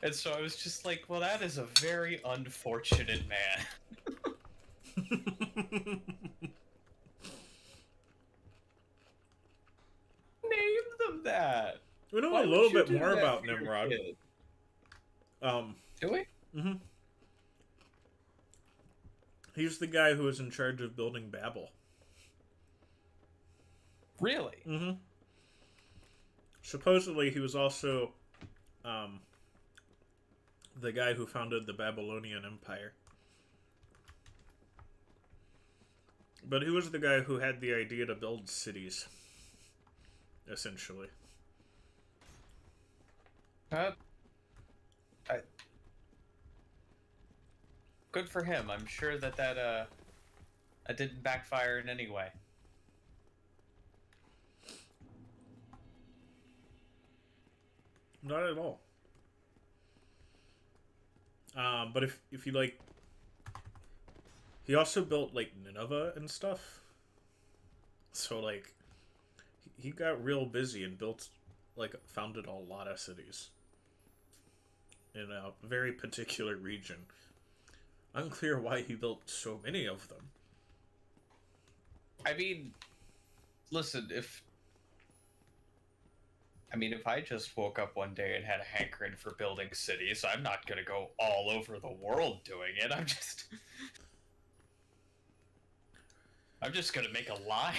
S2: And so I was just like, well, that is a very unfortunate man. Name them that.
S1: We know
S2: Why
S1: a
S2: would
S1: little
S2: you
S1: bit
S2: do
S1: more
S2: that
S1: about
S2: for your
S1: Nimrod.
S2: kid? Do we?
S1: Mm-hmm. He's the guy who was in charge of building Babel.
S2: Really?
S1: Mm-hmm. Supposedly, he was also the guy who founded the Babylonian Empire. But he was the guy who had the idea to build cities, essentially.
S2: Good for him. I'm sure that didn't backfire in any way.
S1: Not at all. But if you like, he also built like Nineveh and stuff. So like, he got real busy and founded a lot of cities in a very particular region. Unclear why he built so many of them.
S2: I mean, listen, if I just woke up one day and had a hankering for building cities, I'm not gonna go all over the world doing it. I'm just gonna make a line.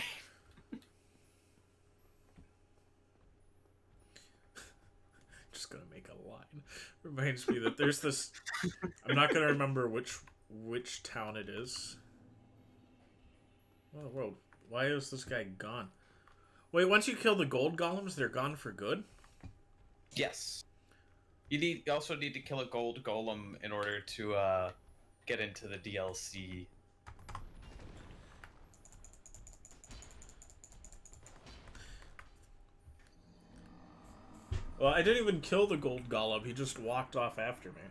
S1: Just gonna make a line. Reminds me that there's this. I'm not gonna remember which town it is. Oh, world! Why is this guy gone? Wait, once you kill the gold golems, they're gone for good?
S2: Yes. You also need to kill a gold golem in order to get into the DLC.
S1: Well, I didn't even kill the gold golem. He just walked off after me.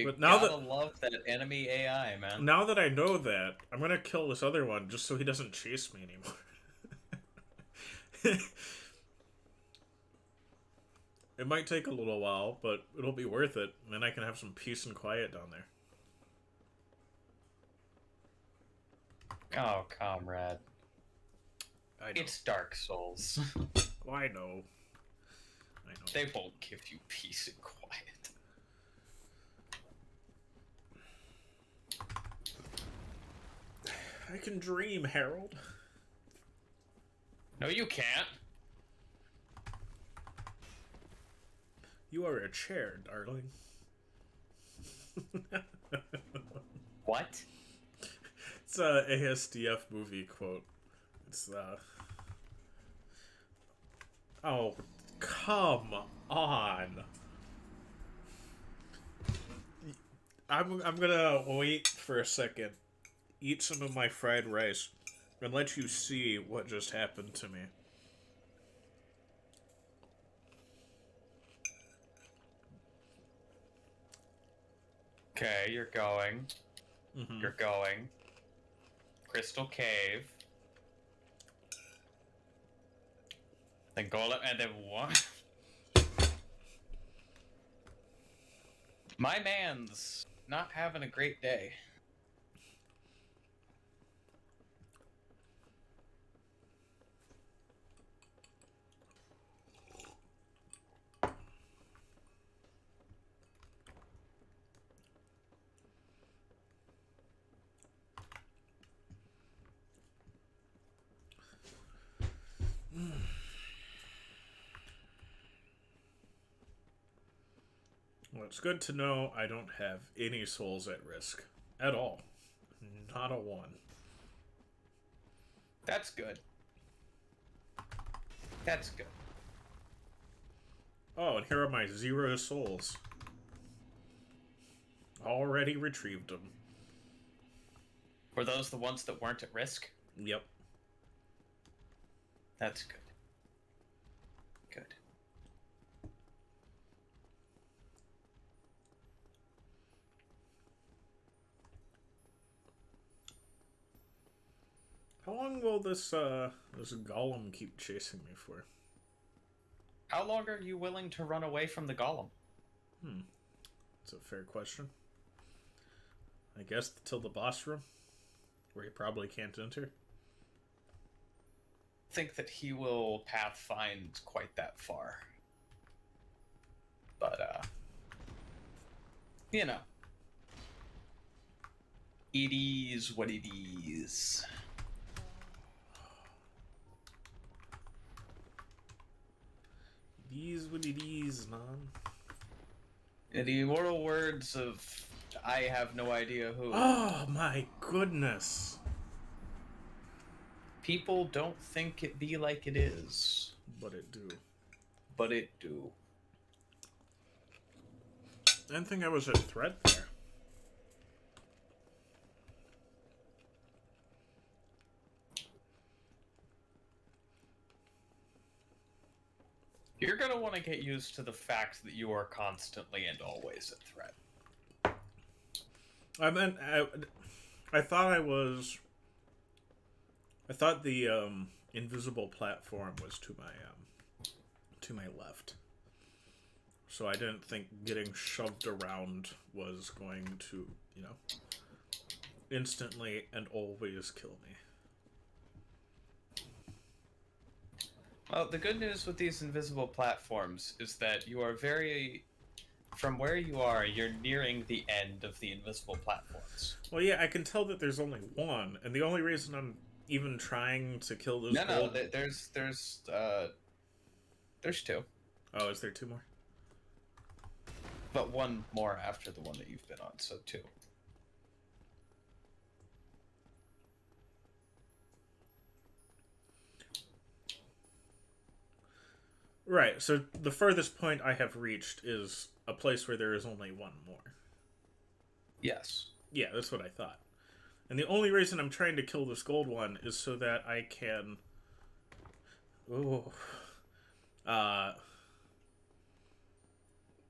S2: But now gotta love that enemy AI, man.
S1: Now that I know that, I'm gonna kill this other one just so he doesn't chase me anymore. It might take a little while, but it'll be worth it. And then I can have some peace and quiet down there.
S2: Oh, comrade.
S1: I know.
S2: It's Dark Souls.
S1: Oh, I know.
S2: They won't give you peace and quiet.
S1: I can dream, Harold.
S2: No, you can't.
S1: You are a chair, darling.
S2: What?
S1: It's a ASDF movie quote. It's oh, come on. I'm gonna wait for a second. Eat some of my fried rice. and let you see what just happened to me.
S2: Okay, you're going.
S1: Mm-hmm.
S2: You're going. Crystal Cave. Then Golem, and then what? My man's not having a great day.
S1: Well, it's good to know I don't have any souls at risk. At all. Not a one.
S2: That's good. That's good.
S1: Oh, and here are my 0 souls. Already retrieved them.
S2: Were those the ones that weren't at risk?
S1: Yep.
S2: That's good. Good.
S1: How long will this golem keep chasing me for?
S2: How long are you willing to run away from the golem?
S1: That's a fair question. I guess till the boss room, where he probably can't enter.
S2: I think that he will pathfind quite that far. But, you know. It is what it is.
S1: It is what it is, man.
S2: In the immortal words of I have no idea who.
S1: Oh my goodness.
S2: People don't think it be like it is.
S1: But it do.
S2: But it do.
S1: I didn't think I was at threat there.
S2: You're gonna want to get used to the fact that you are constantly and always at threat.
S1: I thought I was. I thought the invisible platform was to my left. So I didn't think getting shoved around was going to, instantly and always kill me.
S2: Well, the good news with these invisible platforms is that you are from where you are, you're nearing the end of the invisible platforms.
S1: Well, yeah, I can tell that there's only one, and the only reason I'm even trying to kill those gold...
S2: there's 2.
S1: Oh, is there 2 more?
S2: But 1 more after the one that you've been on, so 2.
S1: Right, so the furthest point I have reached is a place where there is only 1 more.
S2: Yes.
S1: Yeah, that's what I thought. And the only reason I'm trying to kill this gold one is so that I can...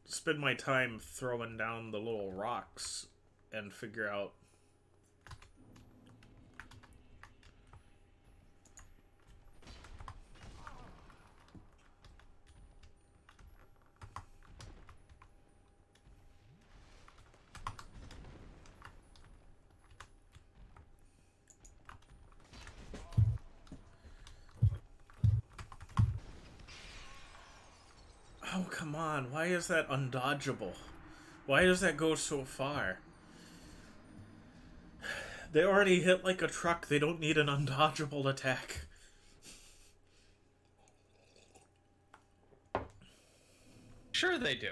S1: spend my time throwing down the little rocks and figure out... Oh, come on. Why is that undodgeable? Why does that go so far? They already hit like a truck. They don't need an undodgeable attack.
S2: Sure they do.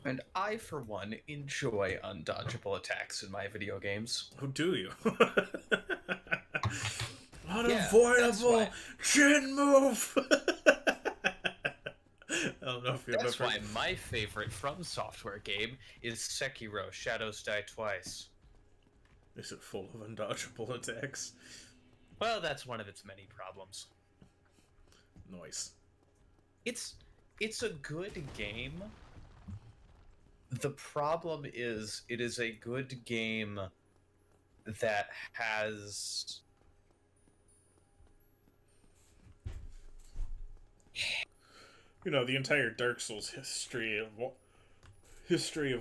S2: And I, for one, enjoy undodgeable attacks in my video games.
S1: Oh, do you?
S2: Yeah, that's
S1: Unavoidable
S2: why.
S1: chin move. I don't know if you've
S2: That's
S1: ever.
S2: why my favorite From Software game is Sekiro: Shadows Die Twice.
S1: Is it full of undodgeable attacks?
S2: Well, that's one of its many problems.
S1: Nice.
S2: It's a good game. The problem is it is a good game that has
S1: You know, the entire Dark Souls history of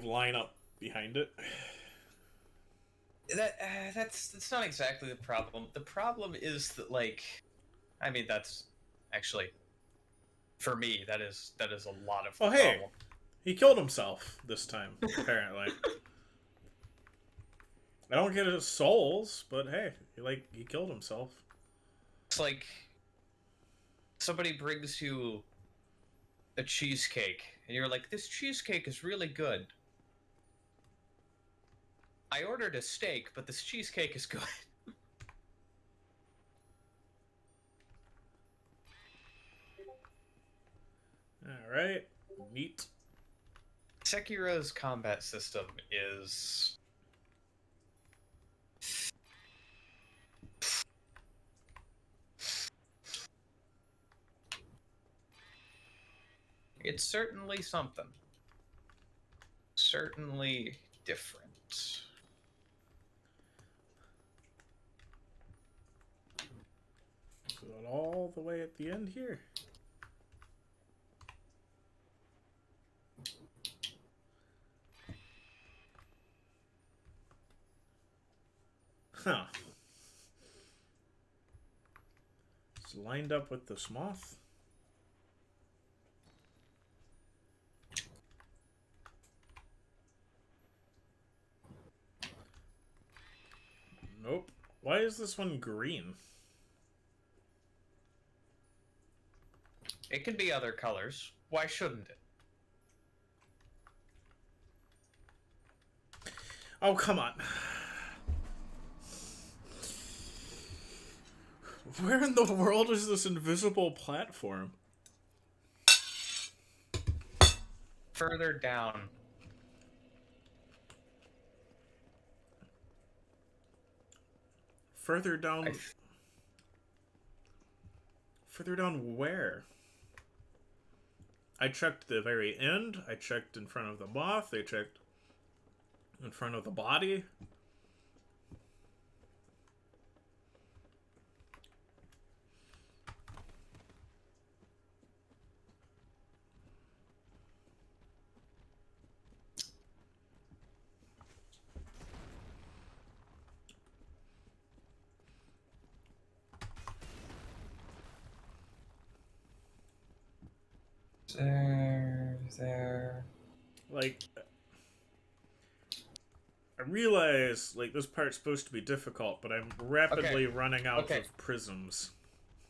S1: lineup behind it.
S2: that's not exactly the problem. The problem is that, like, I mean, that's actually, for me, that is a lot of the
S1: Oh, hey,
S2: problem.
S1: he killed himself this time, apparently. I don't get his souls, but hey, he killed himself.
S2: It's like somebody brings you a cheesecake, and you're like, "This cheesecake is really good." I ordered a steak, but this cheesecake is good.
S1: Alright, meat.
S2: Sekiro's combat system is it's certainly something. Certainly different.
S1: Go all the way at the end here. Huh. It's lined up with the Smoth. Nope. Why is this one green?
S2: It can be other colors. Why shouldn't it?
S1: Oh, come on. Where in the world is this invisible platform?
S2: Further down.
S1: Further down. Further down where? I checked the very end. I checked in front of the moth. I checked in front of the body.
S2: There.
S1: Like, I realize, like, this part's supposed to be difficult, but I'm rapidly running out of prisms.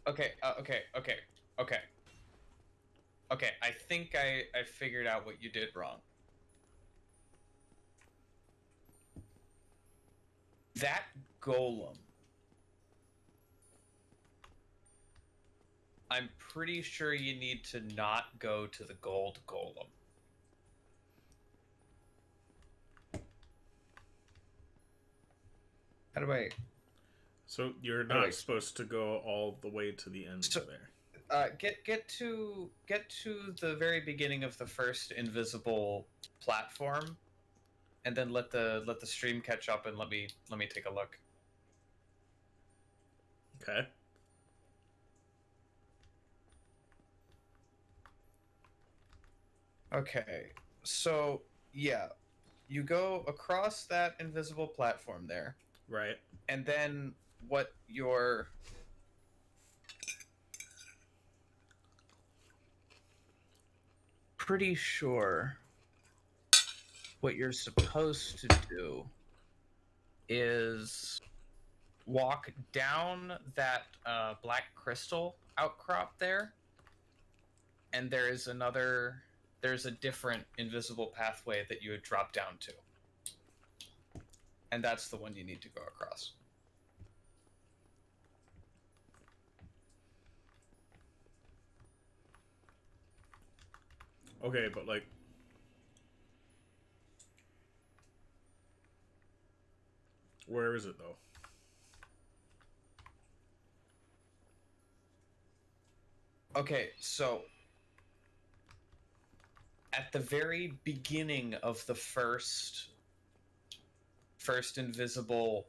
S2: Okay, okay. I think I figured out what you did wrong. That golem, I'm pretty sure you need to not go to the gold golem. How do I...
S1: So you're not supposed to go all the way to the end there.
S2: Get to the very beginning of the first invisible platform, and then let the stream catch up, and let me take a look.
S1: Okay.
S2: Okay. So, yeah, you go across that invisible platform there.
S1: Right.
S2: And then what you're pretty sure what you're supposed to do is walk down that black crystal outcrop there, and there's there's a different invisible pathway that you would drop down to. And that's the one you need to go across.
S1: Okay, but like... Where is it, though?
S2: Okay, so... At the very beginning of the first invisible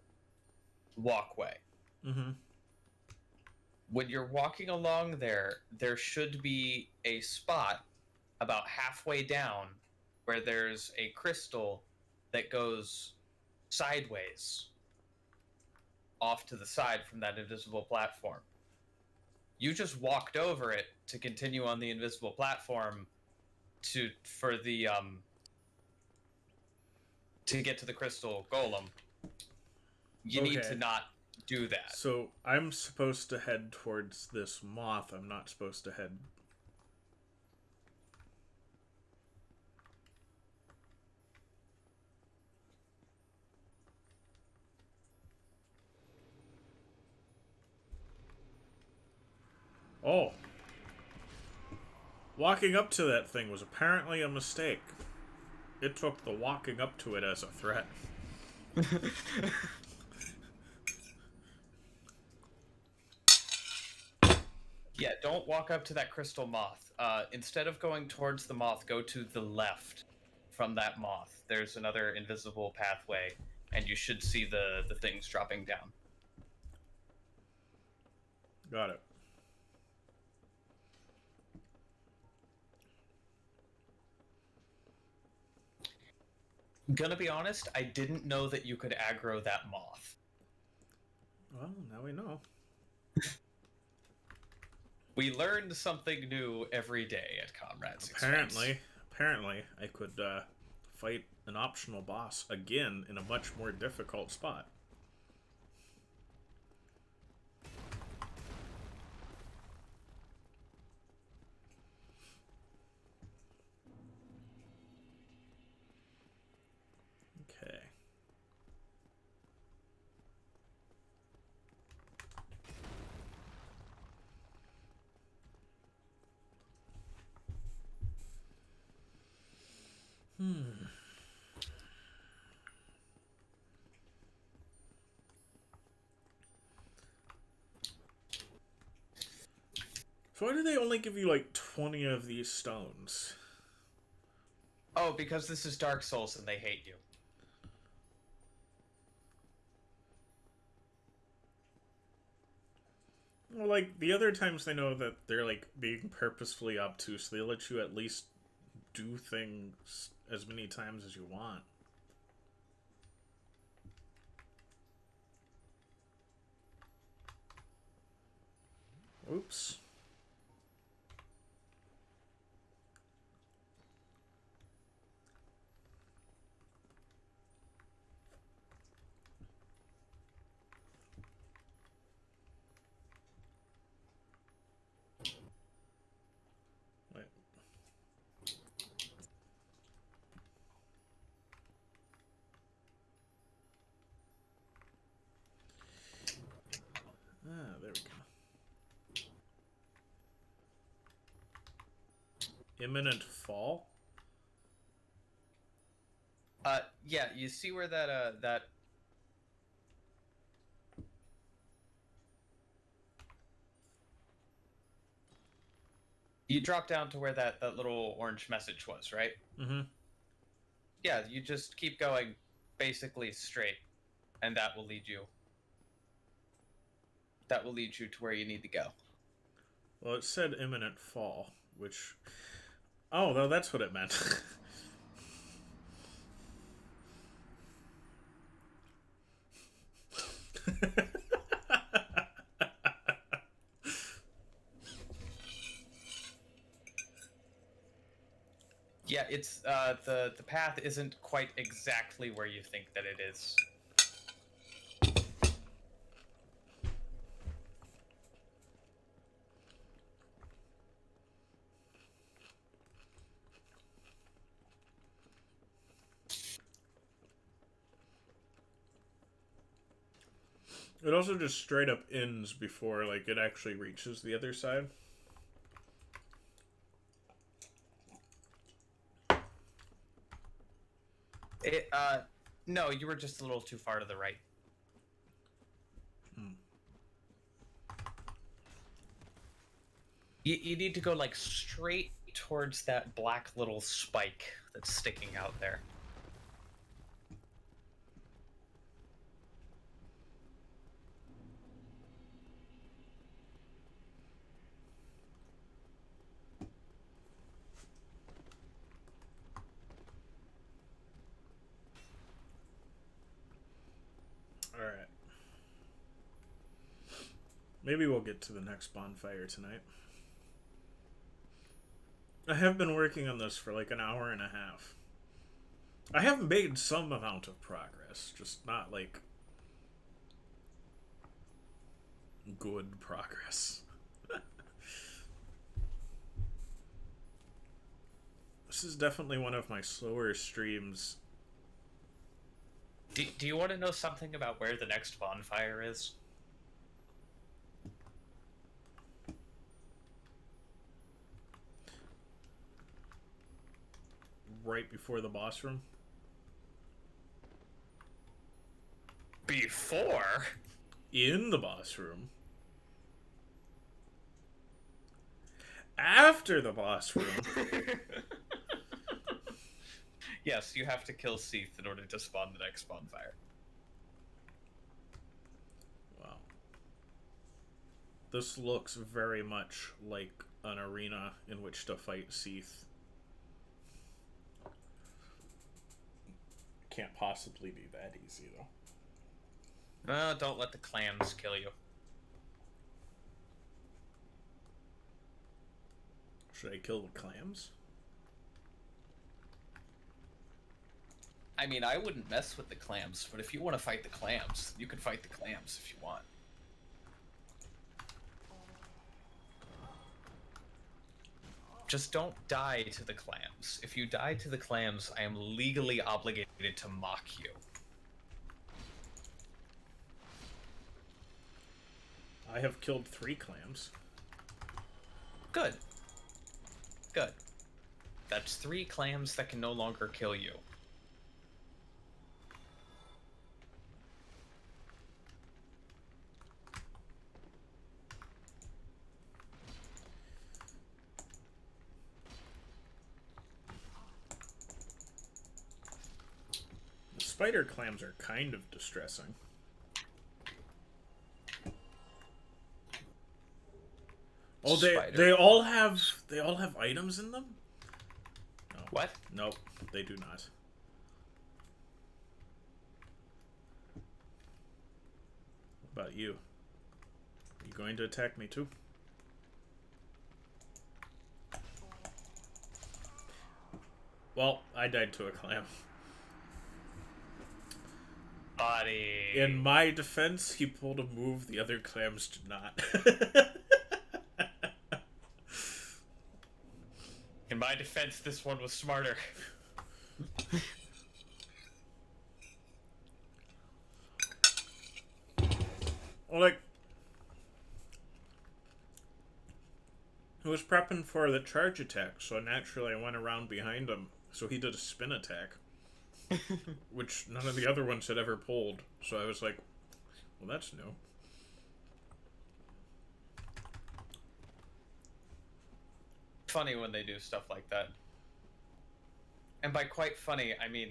S2: walkway.
S1: Mm-hmm.
S2: When you're walking along there should be a spot about halfway down where there's a crystal that goes sideways off to the side from that invisible platform. You just walked over it to continue on the invisible platform to get to the crystal golem. You need to not do that.
S1: So I'm supposed to head towards this moth. I'm not supposed to head... Oh. Walking up to that thing was apparently a mistake. It took the walking up to it as a threat.
S2: Yeah, don't walk up to that crystal moth. Instead of going towards the moth, go to the left from that moth. There's another invisible pathway, and you should see the things dropping down.
S1: Got it.
S2: Gonna be honest, I didn't know that you could aggro that moth.
S1: Well, now we know.
S2: We learned something new every day at Comrades
S1: Apparently, I could fight an optional boss again in a much more difficult spot. Okay. So why do they only give you like 20 of these stones?
S2: Oh, because this is Dark Souls and they hate you.
S1: Well, like, the other times they know that they're, like, being purposefully obtuse, they let you at least do things as many times as you want. Oops. Wait. Ah, there we go. Imminent fall?
S2: Yeah, you see where that you drop down to where that little orange message was, right?
S1: Mm-hmm.
S2: Yeah, you just keep going basically straight, and that will lead you to where you need to go.
S1: Well, it said imminent fall, which... Oh, no, that's what it meant.
S2: Yeah, it's the path isn't quite exactly where you think that it is.
S1: It also just straight up ends before, like, it actually reaches the other side.
S2: No, you were just a little too far to the right. You need to go, like, straight towards that black little spike that's sticking out there.
S1: Alright. Maybe we'll get to the next bonfire tonight. I have been working on this for like an hour and a half. I have made some amount of progress, just not like good progress. This is definitely one of my slower streams.
S2: Do you want to know something about where the next bonfire is?
S1: Right before the boss room?
S2: Before?
S1: In the boss room. After the boss room.
S2: Yes, you have to kill Seethe in order to spawn the next bonfire.
S1: Wow. This looks very much like an arena in which to fight Seethe. Can't possibly be that easy, though.
S2: Don't let the clams kill you.
S1: Should I kill the clams?
S2: I mean, I wouldn't mess with the clams, but if you want to fight the clams, you can fight the clams if you want. Just don't die to the clams. If you die to the clams, I am legally obligated to mock you.
S1: I have killed 3 clams.
S2: Good. Good. That's 3 clams that can no longer kill you.
S1: The spider clams are kind of distressing. Oh, they all have items in them? No.
S2: What?
S1: Nope, they do not. What about you? Are you going to attack me too? Well, I died to a clam.
S2: Buddy.
S1: In my defense, he pulled a move the other clams did not.
S2: In my defense, this one was smarter.
S1: Well, like, he was prepping for the charge attack, so naturally I went around behind him, so he did a spin attack. Which none of the other ones had ever pulled, so I was like, well, that's new.
S2: Funny when they do stuff like that. And by quite funny, I mean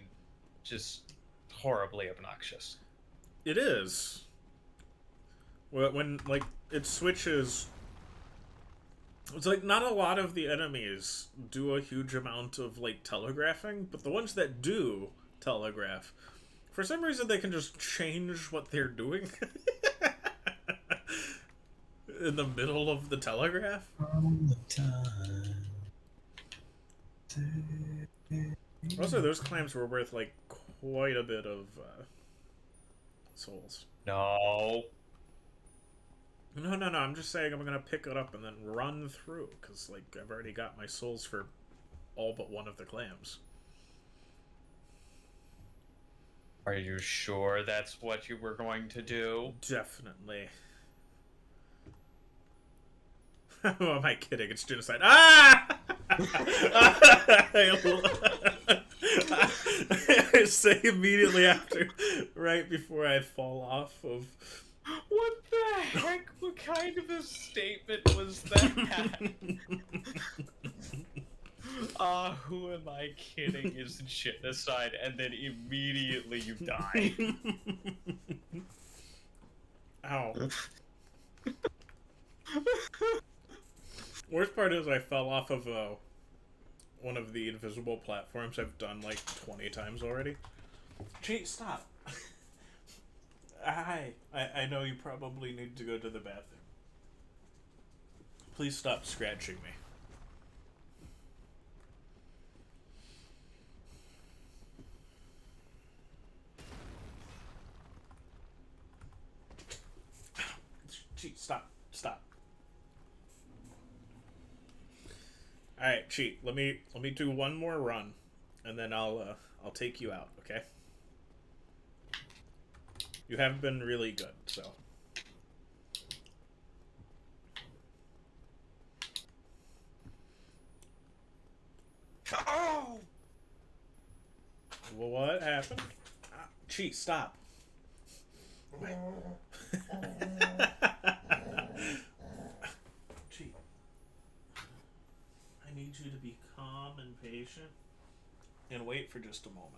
S2: just horribly obnoxious.
S1: It is. When like, it switches... It's like, not a lot of the enemies do a huge amount of, like, telegraphing, but the ones that do telegraph, for some reason they can just change what they're doing in the middle of the telegraph.
S2: All the time.
S1: Also, those clams were worth, like, quite a bit of souls.
S2: No.
S1: No, I'm just saying I'm gonna pick it up and then run through, because, like, I've already got my souls for all but one of the clams.
S2: Are you sure that's what you were going to do?
S1: Definitely. Who am I kidding? It's genocide. Ah! I say immediately after, right before I fall off of.
S2: What the heck? What kind of a statement was that? Who am I kidding is genocide, and then immediately you die.
S1: Ow. Worst part is I fell off of one of the invisible platforms I've done like 20 times already. Gee, stop. I know you probably need to go to the bathroom. Please stop scratching me. Gee, stop. Stop. Alright, Cheat, let me do one more run, and then I'll take you out, okay? You have been really good, so.
S2: Oh!
S1: Well, what happened? Cheat, stop. Cheat. I need you to be calm and patient and wait for just a moment.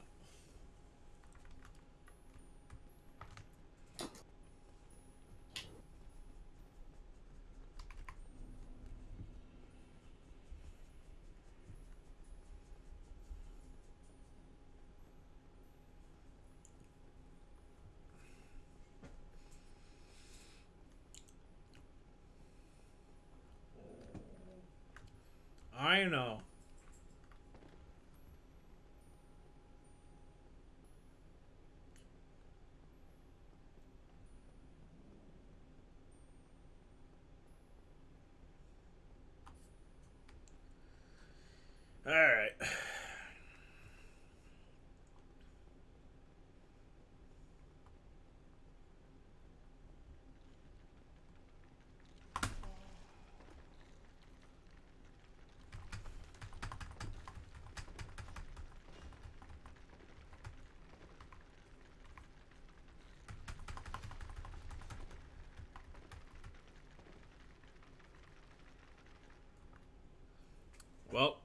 S1: I know. Alright. Well,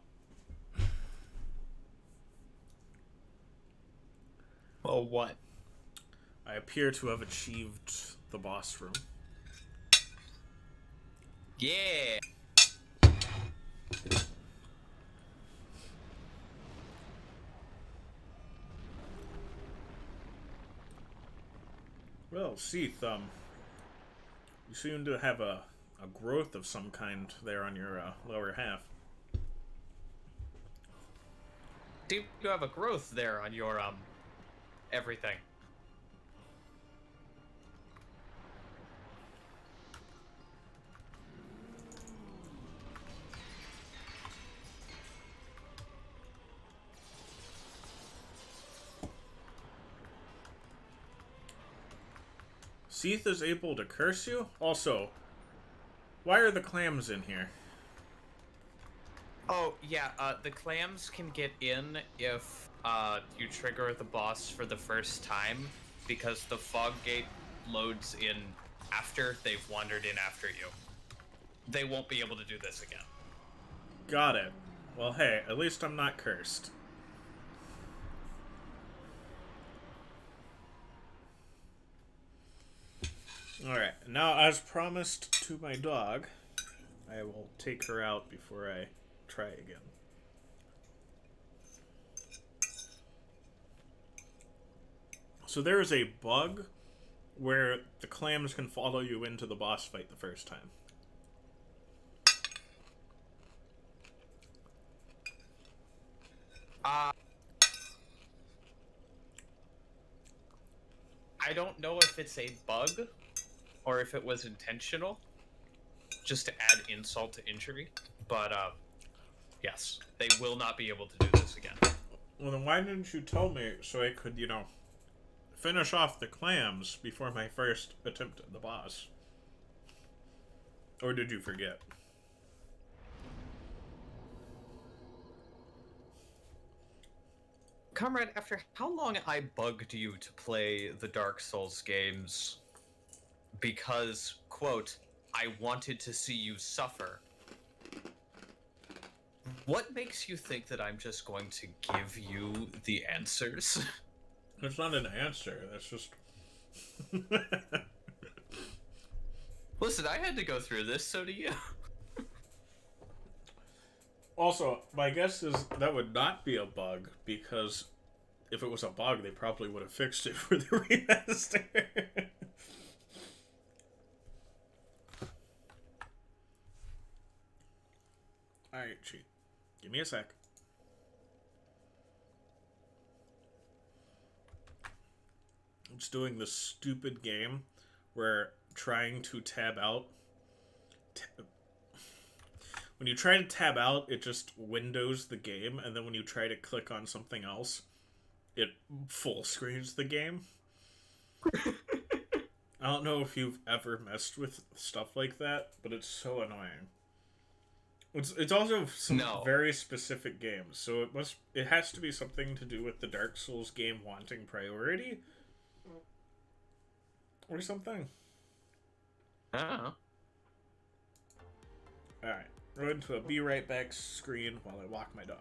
S2: Well, what?
S1: I appear to have achieved the boss room.
S2: Yeah!
S1: Well, Seethe, you seem to have a growth of some kind there on your lower half.
S2: Do you have a growth there on your, everything?
S1: Seethe is able to curse you? Also, why are the clams in here?
S2: Oh, yeah, the clams can get in if, you trigger the boss for the first time, because the fog gate loads in after they've wandered in after you. They won't be able to do this again.
S1: Got it. Well, hey, at least I'm not cursed. Alright, now as promised to my dog, I will take her out before I try again. So there is a bug where the clams can follow you into the boss fight the first time.
S2: I don't know if it's a bug or if it was intentional, just to add insult to injury, but yes, they will not be able to do this again.
S1: Well, then why didn't you tell me so I could, finish off the clams before my first attempt at the boss. Or did you forget?
S2: Comrade, after how long I bugged you to play the Dark Souls games because, quote, I wanted to see you suffer. What makes you think that I'm just going to give you the answers?
S1: It's not an answer, that's just...
S2: Listen, I had to go through this, so do you.
S1: Also, my guess is that would not be a bug, because if it was a bug, they probably would have fixed it for the remaster. Alright, cheat. Give me a sec. I'm just doing this stupid game where trying to tab out... When you try to tab out, it just windows the game, and then when you try to click on something else, it full screens the game. I don't know if you've ever messed with stuff like that, but it's so annoying. It's also some very specific games, so it has to be something to do with the Dark Souls game wanting priority or something.
S2: Oh.
S1: Alright, go into a be right back screen while I walk my dog.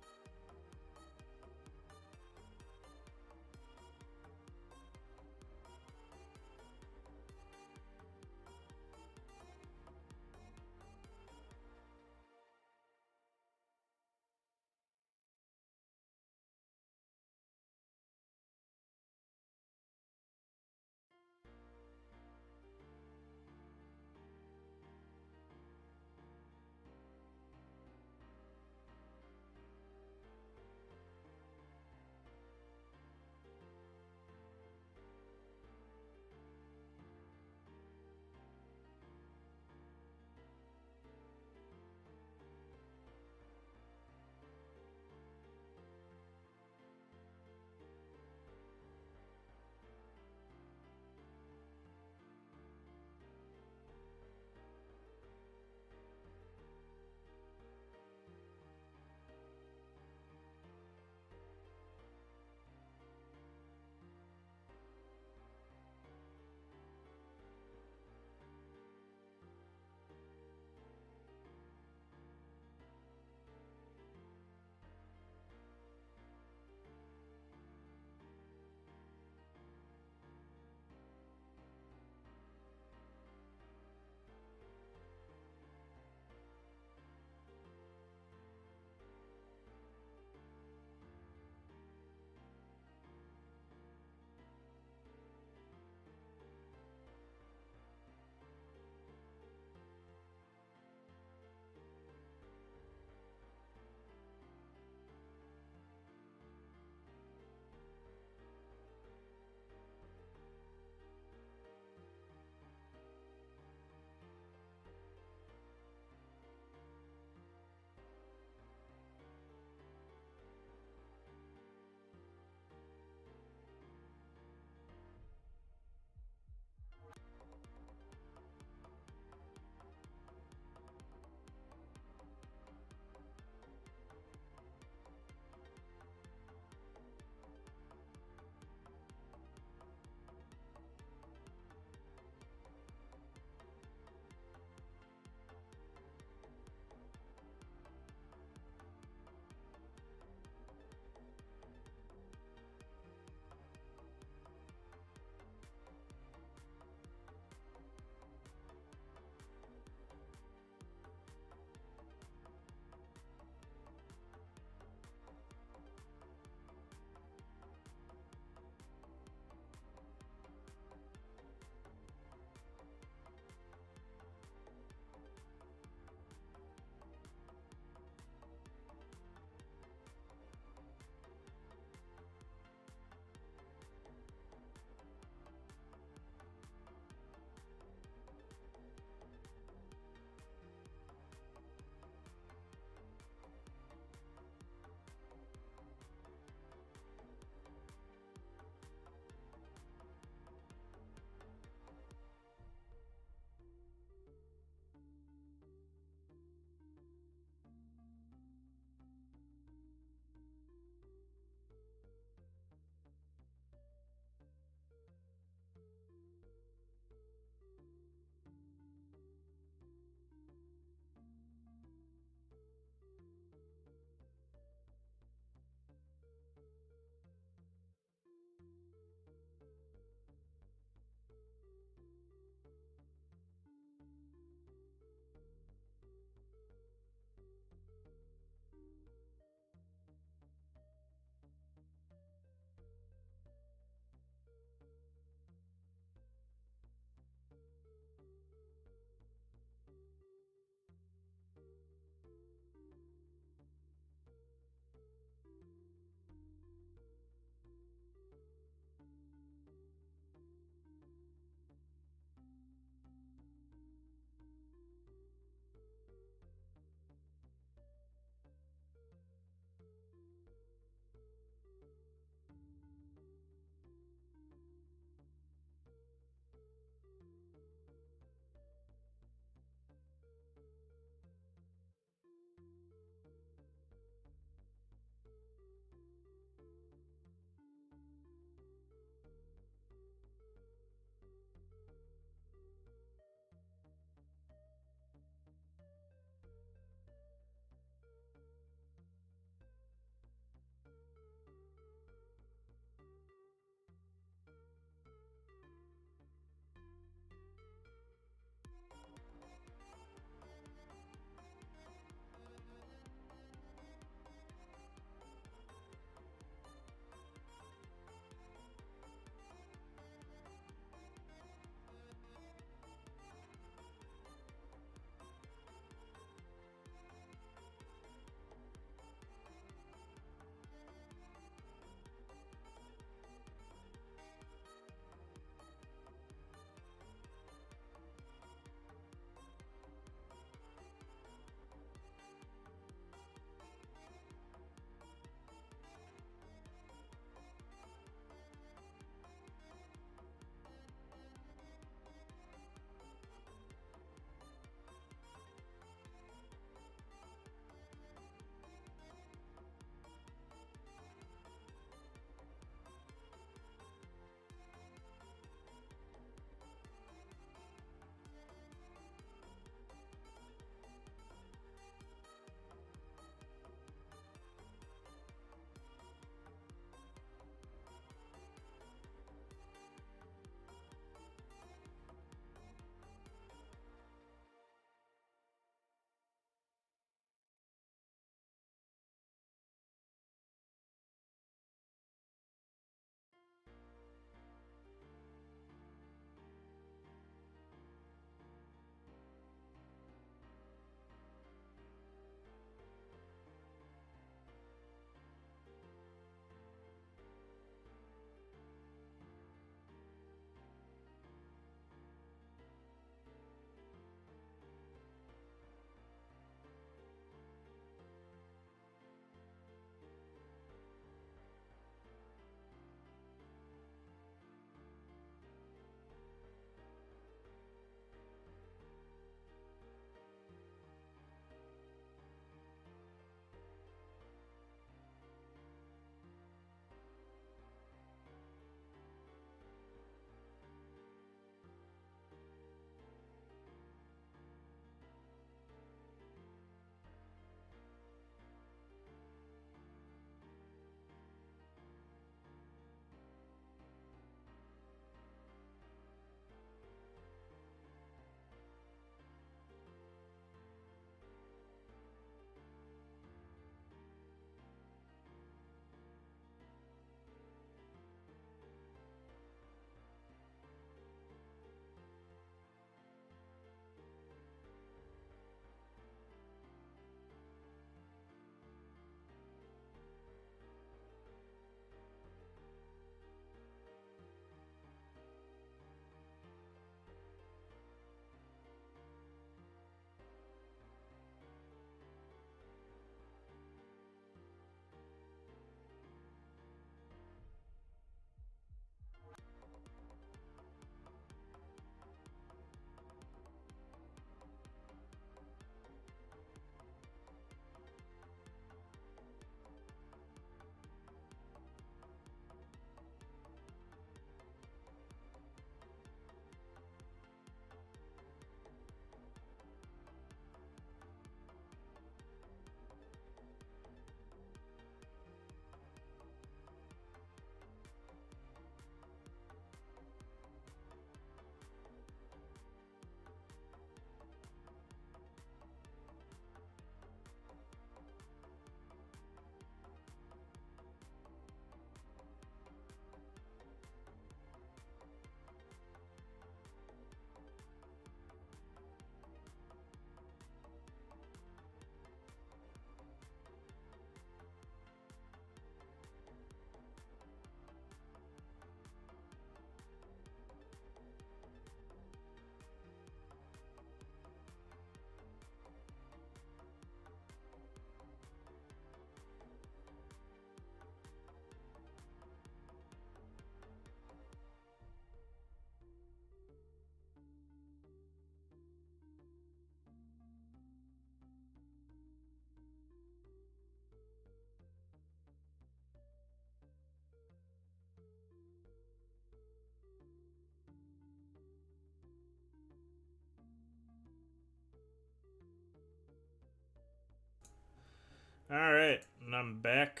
S1: Alright, and I'm back.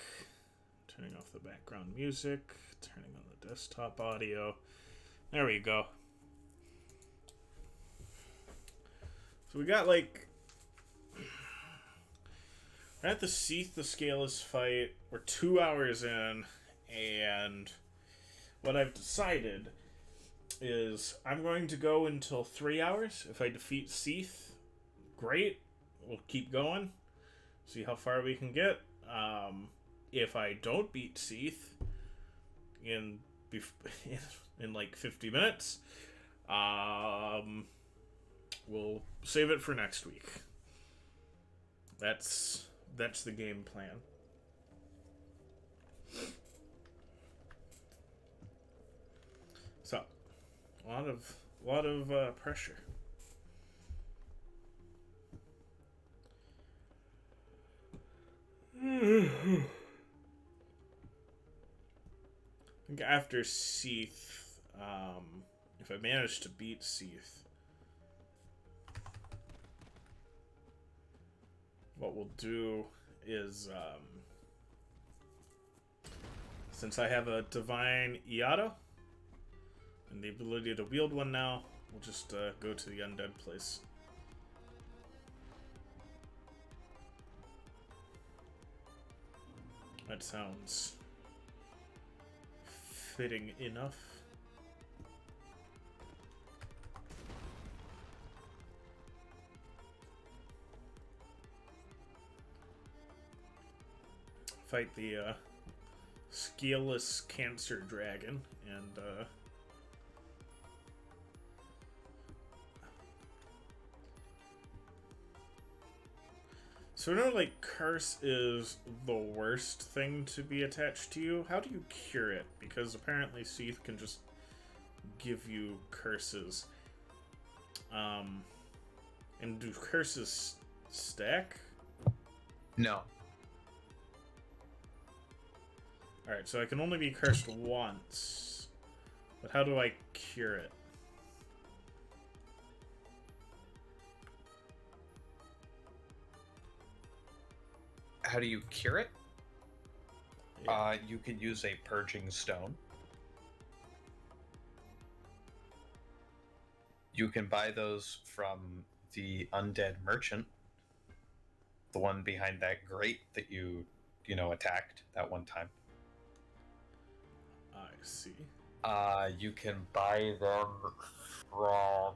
S1: Turning off the background music, turning on the desktop audio. There we go. So we got like... We're at the Seethe the Scaleless fight. We're 2 hours in, and what I've decided is I'm going to go until 3 hours. If I defeat Seethe, great. We'll keep going. See how far we can get. If I don't beat Seethe in in like 50 minutes, we'll save it for next week. That's the game plan. So, a lot of pressure. I think after Seethe, if I manage to beat Seethe, what we'll do is, since I have a Divine Iato and the ability to wield one now, we'll just go to the undead place. That sounds fitting enough. Fight the Scaleless Cancer Dragon, and so I know, like, curse is the worst thing to be attached to you. How do you cure it? Because apparently Seethe can just give you curses. And do curses stack?
S2: No.
S1: Alright, so I can only be cursed once. But how do I cure it?
S2: How do you cure it?
S1: Yeah.
S2: You could use a purging stone. You can buy those from the undead merchant, the one behind that grate that you attacked that one time.
S1: I see.
S2: You can buy them from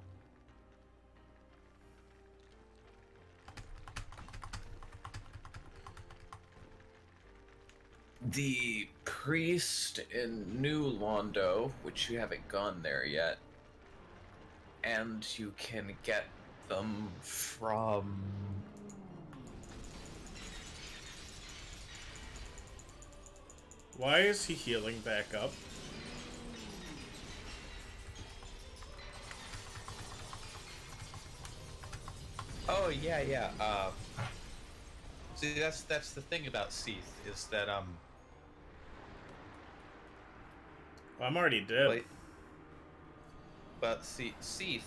S2: the priest in New Londo, which you haven't gone there yet. And you can get them from...
S1: Why is he healing back up?
S2: Oh, yeah. See, that's the thing about Seethe, is that,
S1: I'm already dead.
S2: But see, Seethe,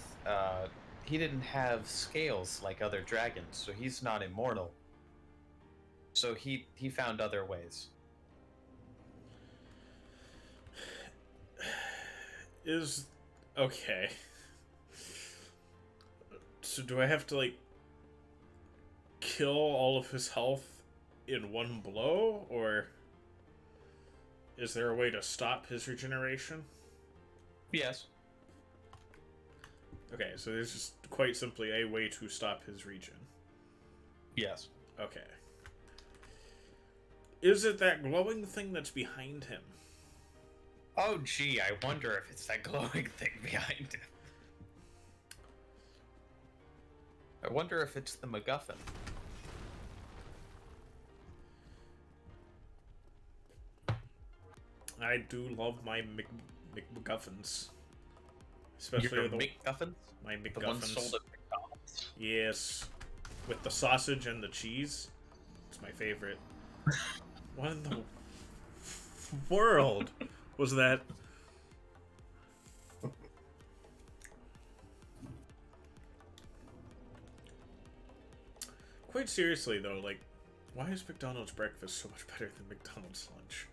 S2: he didn't have scales like other dragons, so he's not immortal. So he found other ways.
S1: Okay. So do I have to, like, kill all of his health in one blow, or is there a way to stop his regeneration?
S2: Yes.
S1: Okay, so there's just quite simply a way to stop his regen.
S2: Yes.
S1: Okay. Is it that glowing thing that's behind him?
S2: Oh, gee, I wonder if it's that glowing thing behind him. I wonder if it's the MacGuffin.
S1: I do love my McGuffins. Especially
S2: Your
S1: the
S2: McGuffins?
S1: my McGuffins.
S2: The ones sold at McDonald's.
S1: Yes. With the sausage and the cheese. It's my favorite. What in the world was that? Quite seriously though, like, Why is McDonald's breakfast so much better than McDonald's lunch?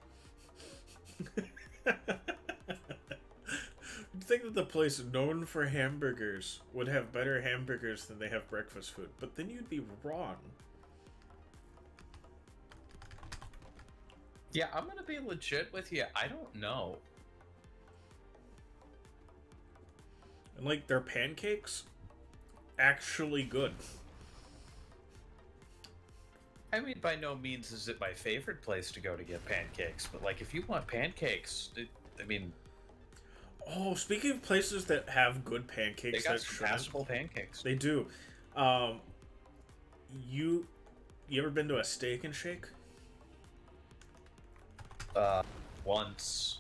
S1: You'd think that the place known for hamburgers would have better hamburgers than they have breakfast food, but then you'd be wrong.
S2: Yeah, I'm gonna be legit with you. I don't know.
S1: And like their pancakes, actually good.
S2: I mean, by no means is it my favorite place to go to get pancakes, but like if you want pancakes, I mean,
S1: Oh, speaking of places that have good
S2: they
S1: pancakes,
S2: got
S1: that
S2: some
S1: shouldn't-
S2: passable pancakes.
S1: They do. Um, you ever been to a Steak and Shake?
S2: Once,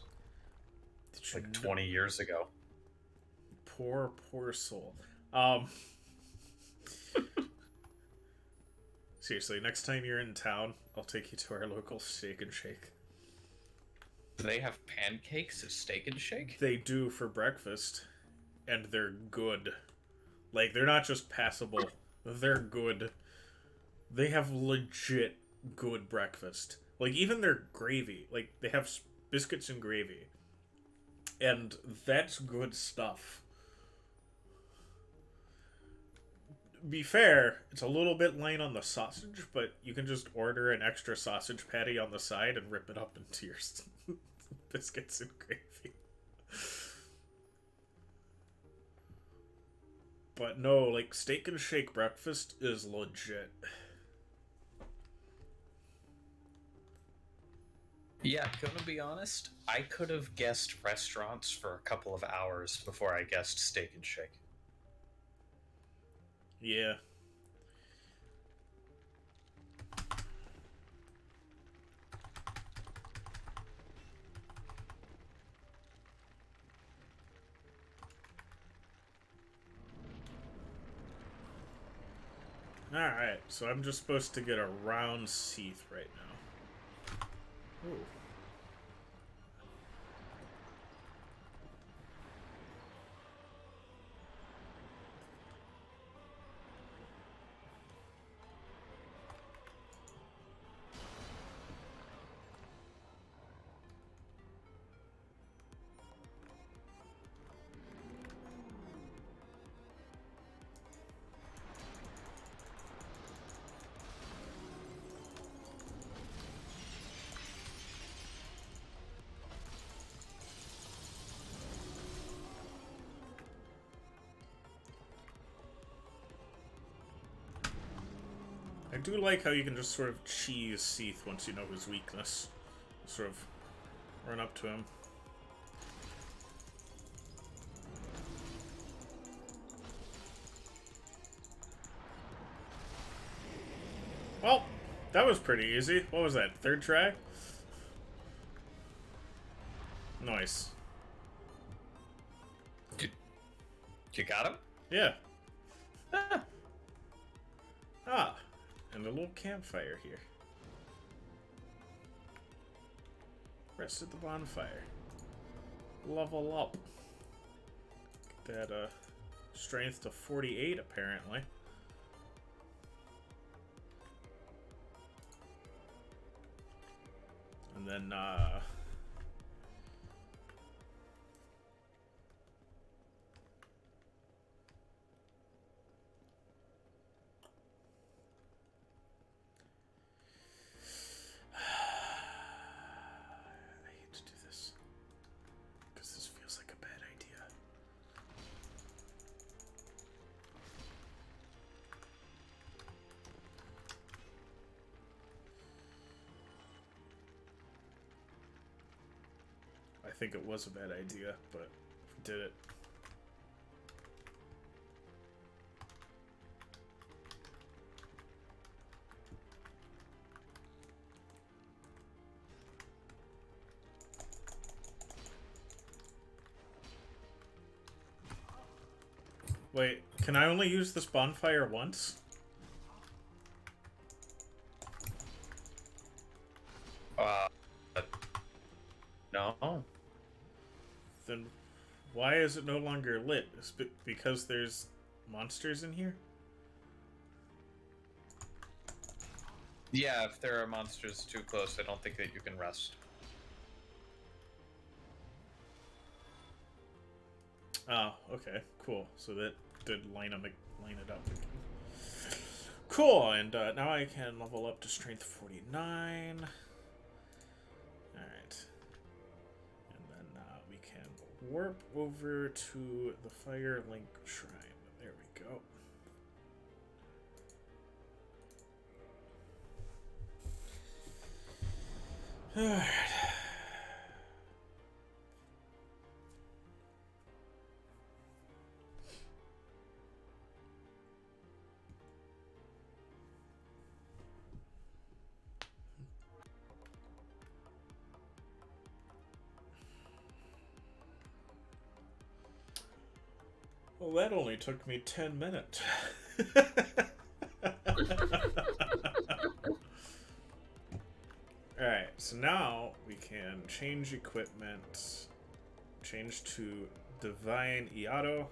S1: Did you
S2: like 20 years ago.
S1: Poor soul. Seriously, next time you're in town, I'll take you to our local Steak and Shake.
S2: Do they have pancakes at Steak and Shake?
S1: They do for breakfast, and they're good. Like, they're not just passable, they're good. They have legit good breakfast. Like, even their gravy. Like, they have biscuits and gravy. And that's good stuff. Be fair, it's a little bit light on the sausage, but you can just order an extra sausage patty on the side and rip it up into your biscuits and gravy. But no, like, Steak and Shake breakfast is legit.
S2: Yeah, gonna be honest, I could have guessed restaurants for a couple of hours before I guessed Steak and Shake.
S1: Yeah. Alright, so I'm just supposed to get around Seethe right now. Ooh. I do like how you can just sort of cheese Seethe once you know his weakness. Sort of run up to him. Well, that was pretty easy. What was that, third try? Nice.
S2: You got him?
S1: Yeah. Ah, and a little campfire here. Rest at the bonfire. Level up. Get that, strength to 48, apparently. And then, I hate to do this, because this feels like a bad idea. I think it was a bad idea, but did it. Wait, can I only use this bonfire once?
S2: No.
S1: Then why is it no longer lit? Is it because there's monsters in here?
S2: Yeah, if there are monsters too close, I don't think that you can rest.
S1: Oh, okay, cool. So that did line it up. Cool, and now I can level up to Strength 49. Alright. And then we can warp over to the Fire Link Shrine. There we go. Alright. Well, that only took me 10 minutes. Alright, so now we can change equipment. Change to Divine Iato.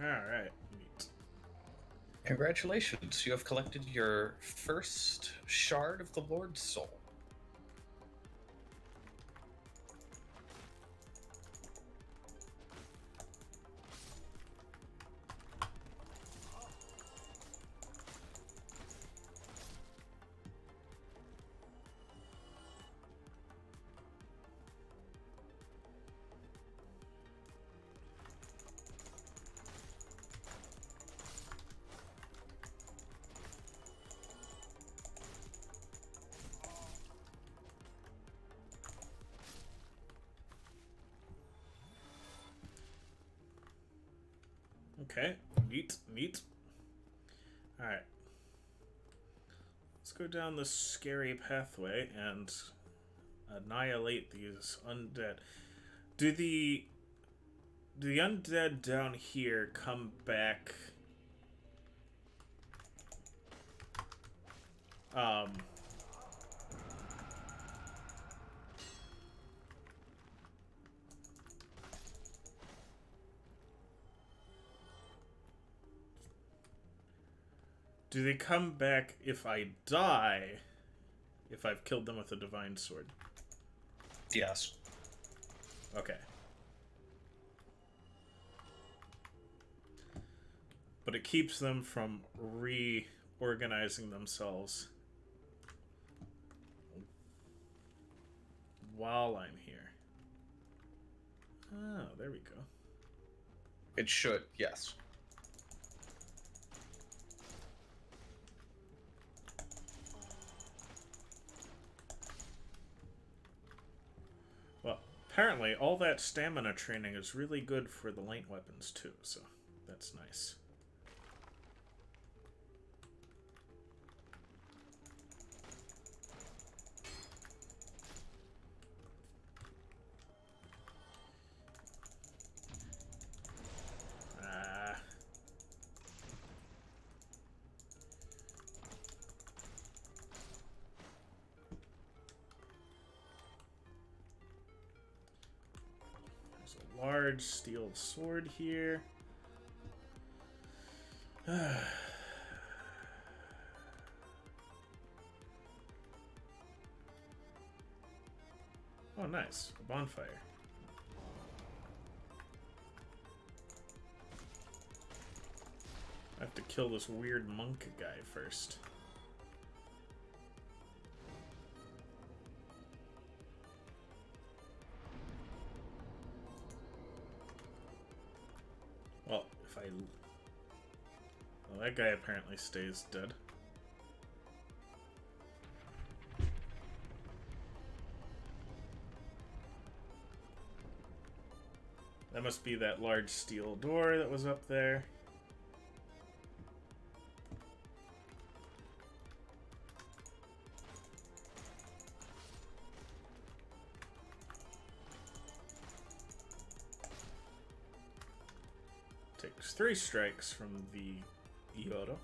S1: Alright, neat.
S2: Congratulations, you have collected your first shard of the Lord's Soul.
S1: Okay, neat. Alright. Let's go down this scary pathway and annihilate these undead. Do the undead down here come back? Do they come back if I die? If I've killed them with a divine sword?
S2: Yes.
S1: Okay. But it keeps them from reorganizing themselves while I'm here. Oh, there we go.
S2: It should, yes.
S1: Well, apparently all that stamina training is really good for the light weapons too, so that's nice. Large steel sword here. Oh, nice. A bonfire. I have to kill this weird monk guy first. Well, if I... Well, that guy apparently stays dead. That must be that large steel door that was up there. Takes 3 strikes from the Iota.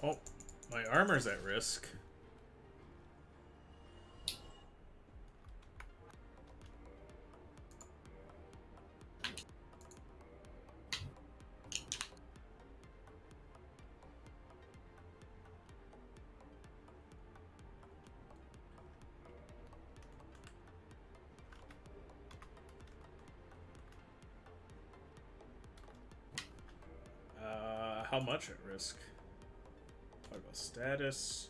S1: Oh, my armor's at risk. How much at risk? Talk about status.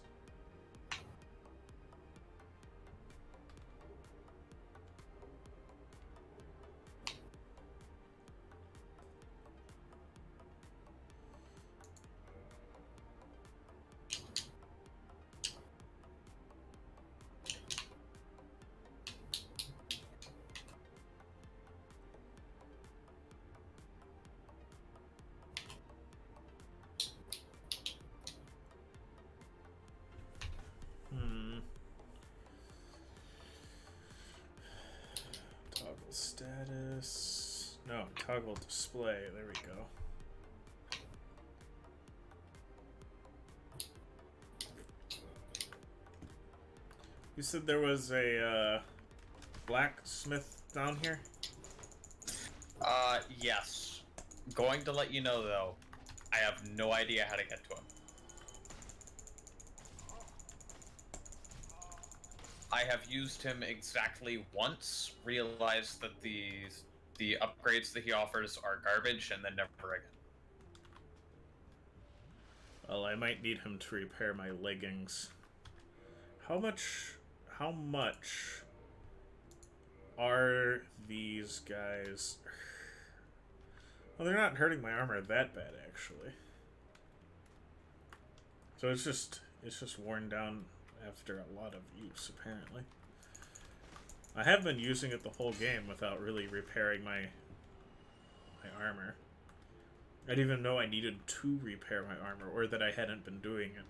S1: Toggle status. No, toggle display. There we go. You said there was a blacksmith down here?
S2: Yes. Going to let you know, though, I have no idea how to get to him. I have used him exactly once, realized that the upgrades that he offers are garbage, and then never again.
S1: Well, I might need him to repair my leggings. How much are these guys? Well, they're not hurting my armor that bad, actually. So it's just worn down after a lot of use, apparently. I have been using it the whole game without really repairing my armor. I didn't even know I needed to repair my armor, or that I hadn't been doing it.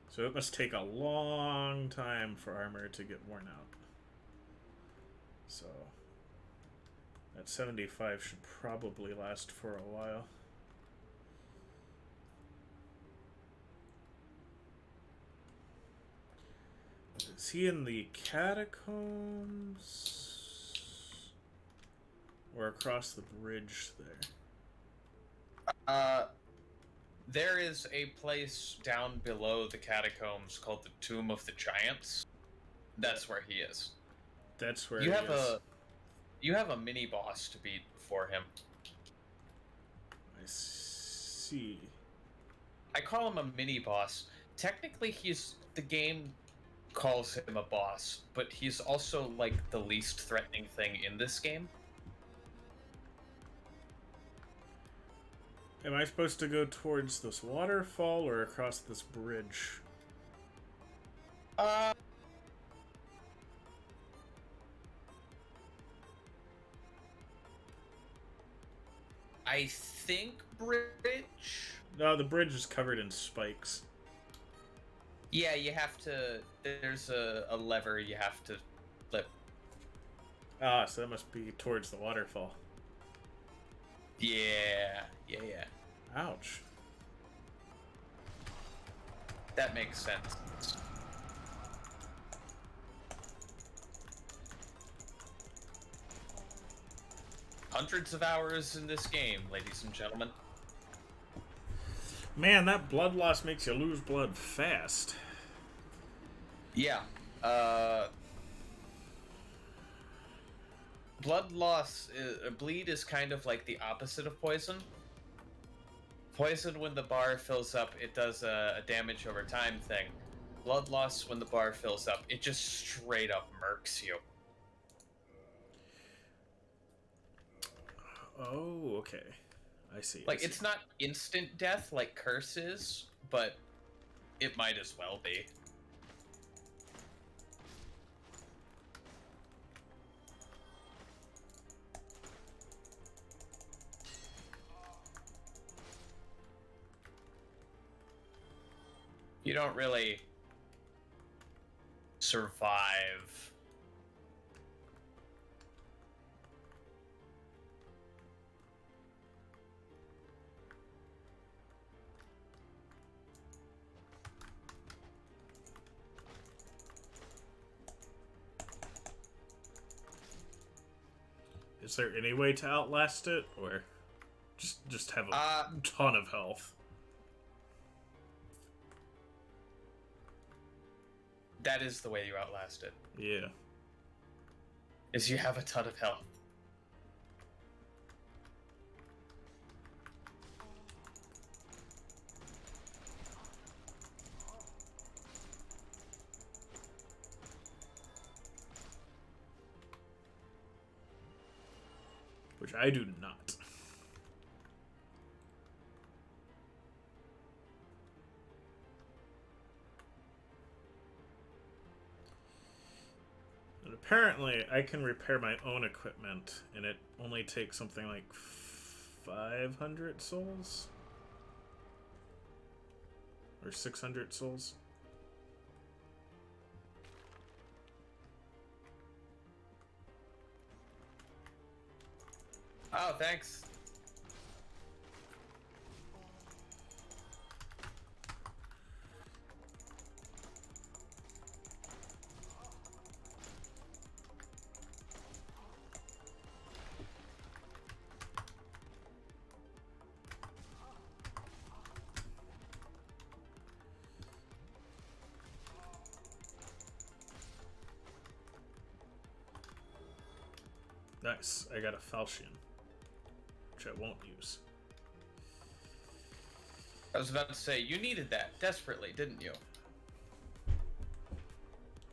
S1: So it must take a long time for armor to get worn out. So that 75 should probably last for a while. Is he in the catacombs? Or across the bridge there?
S2: There is a place down below the catacombs called the Tomb of the Giants. That's where he is.
S1: That's where he is.
S2: You have a mini boss to beat before him.
S1: I see.
S2: I call him a mini boss. Technically, the game calls him a boss, but he's also like the least threatening thing in this game.
S1: Am I supposed to go towards this waterfall or across this bridge?
S2: I think bridge.
S1: No, the bridge is covered in spikes.
S2: Yeah, you have to. There's a lever you have to flip.
S1: Ah, so that must be towards the waterfall.
S2: Yeah.
S1: Ouch.
S2: That makes sense. Hundreds of hours in this game, ladies and gentlemen.
S1: Man, that blood loss makes you lose blood fast.
S2: Yeah. Blood loss, bleed is kind of like the opposite of poison. Poison, when the bar fills up, it does a damage over time thing. Blood loss, when the bar fills up, it just straight up murks you.
S1: Oh, okay. I see.
S2: Like, it's not instant death like Curse is, but it might as well be. You don't really survive.
S1: Is there any way to outlast it, or just have a ton of health?
S2: That is the way you outlast it.
S1: Yeah.
S2: Is you have a ton of health.
S1: Which I do not. And apparently, I can repair my own equipment, and it only takes something like 500 souls? Or 600 souls?
S2: Oh, thanks.
S1: Nice. I got a falchion, which I won't use.
S2: I was about to say, you needed that desperately, didn't you?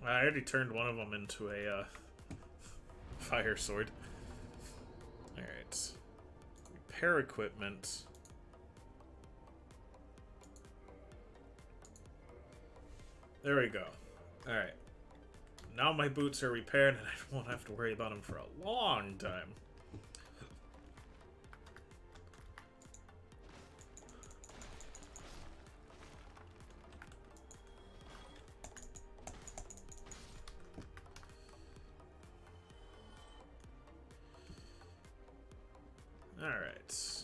S1: I already turned one of them into a fire sword. Alright. Repair equipment. There we go. Alright. Now my boots are repaired and I won't have to worry about them for a long time. Alright.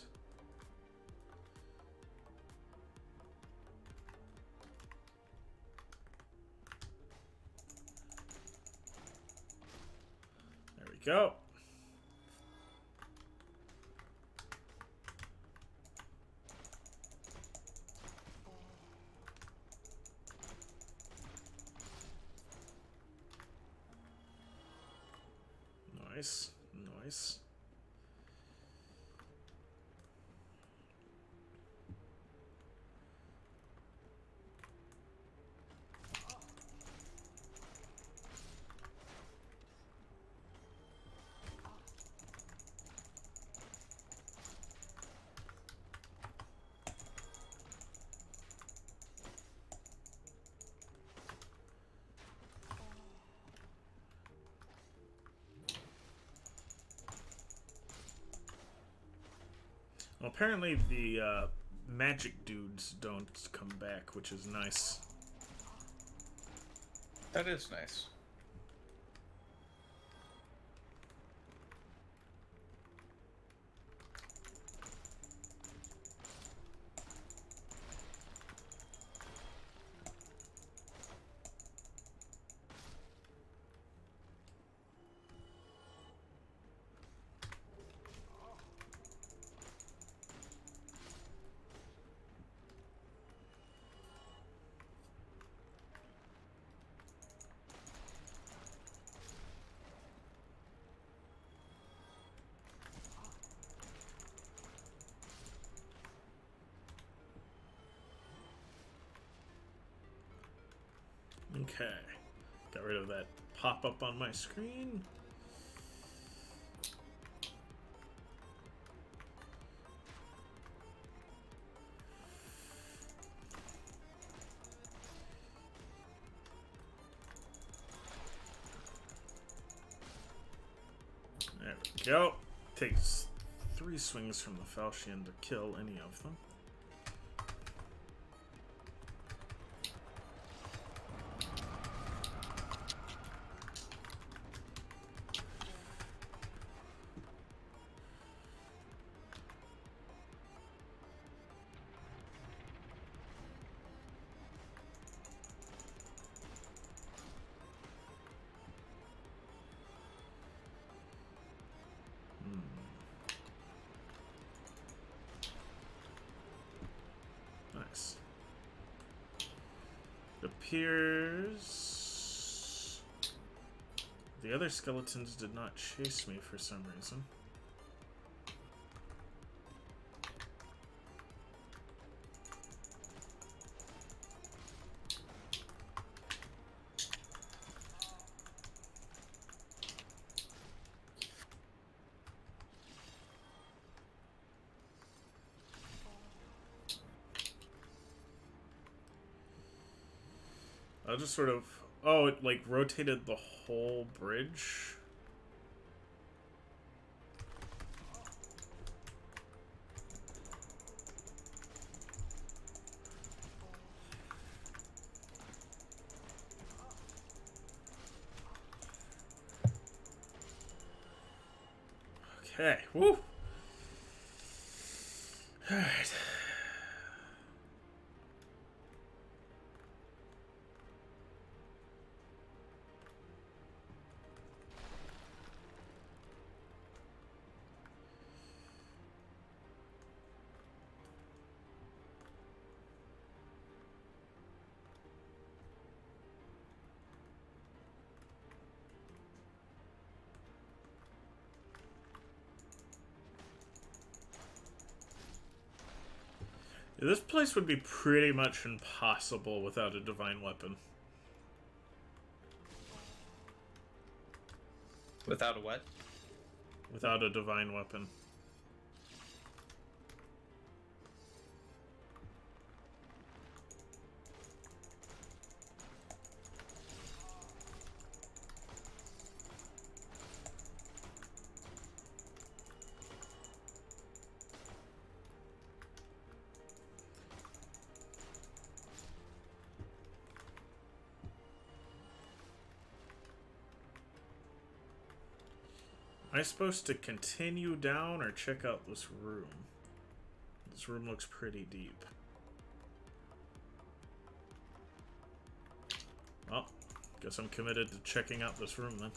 S1: There we go. Nice. Nice. Well, apparently the magic dudes don't come back, which is nice.
S2: That is nice.
S1: Okay. Got rid of that pop-up on my screen. There we go. Takes 3 swings from the falchion to kill any of them. appears the other skeletons did not chase me for some reason. I'll just sort of... Oh, it like rotated the whole bridge? Okay, woo! Alright. This place would be pretty much impossible without a divine weapon.
S2: Without a what?
S1: Without a divine weapon. Am I supposed to continue down or check out this room? This room looks pretty deep. Well, guess I'm committed to checking out this room then.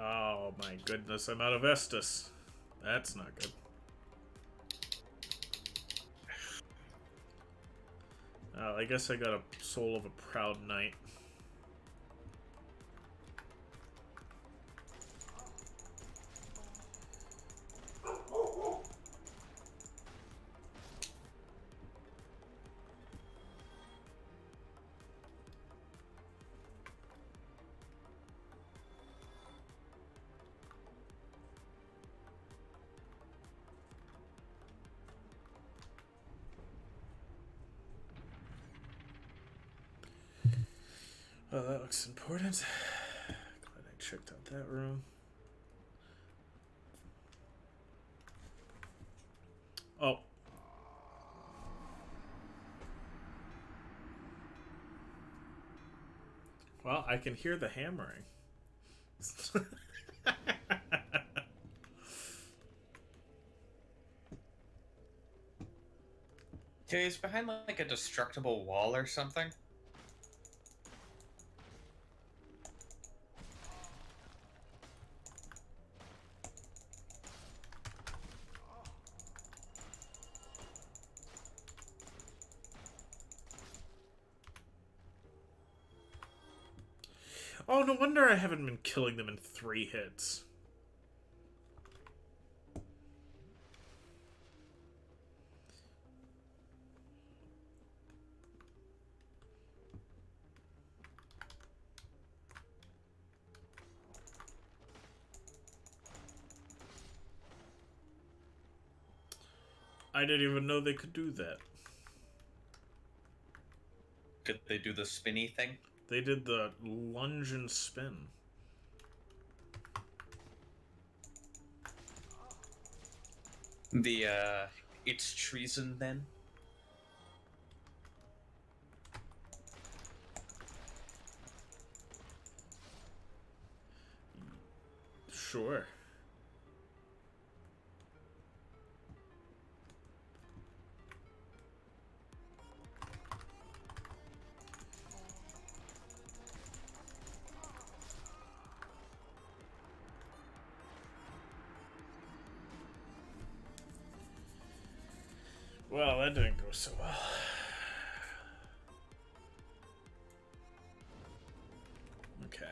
S1: Oh my goodness, I'm out of Estus. That's not good. I guess I got a soul of a proud knight. Oh, that looks important. Glad I checked out that room. Oh. Well, I can hear the hammering.
S2: Okay, it's behind like a destructible wall or something.
S1: Oh, no wonder I haven't been killing them in 3 hits. I didn't even know they could do that.
S2: Could they do the spinny thing?
S1: They did the lunge and spin.
S2: The, it's treason then?
S1: Sure. Well, that didn't go so well. Okay.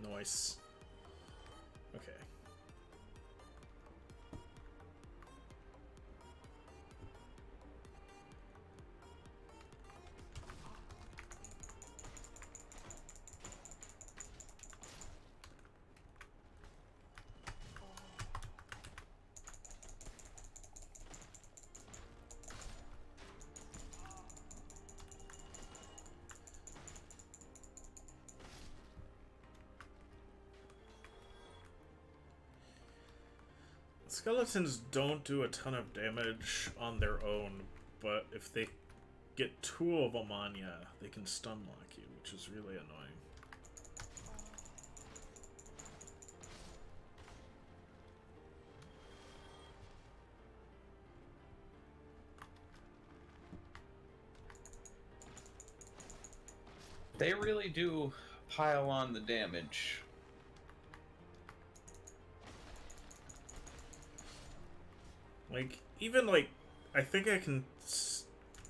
S1: Nice. Okay. Skeletons don't do a ton of damage on their own, but if they get two of them on you, they can stun lock you, which is really annoying.
S2: They really do pile on the damage.
S1: Like, even, like, I think I can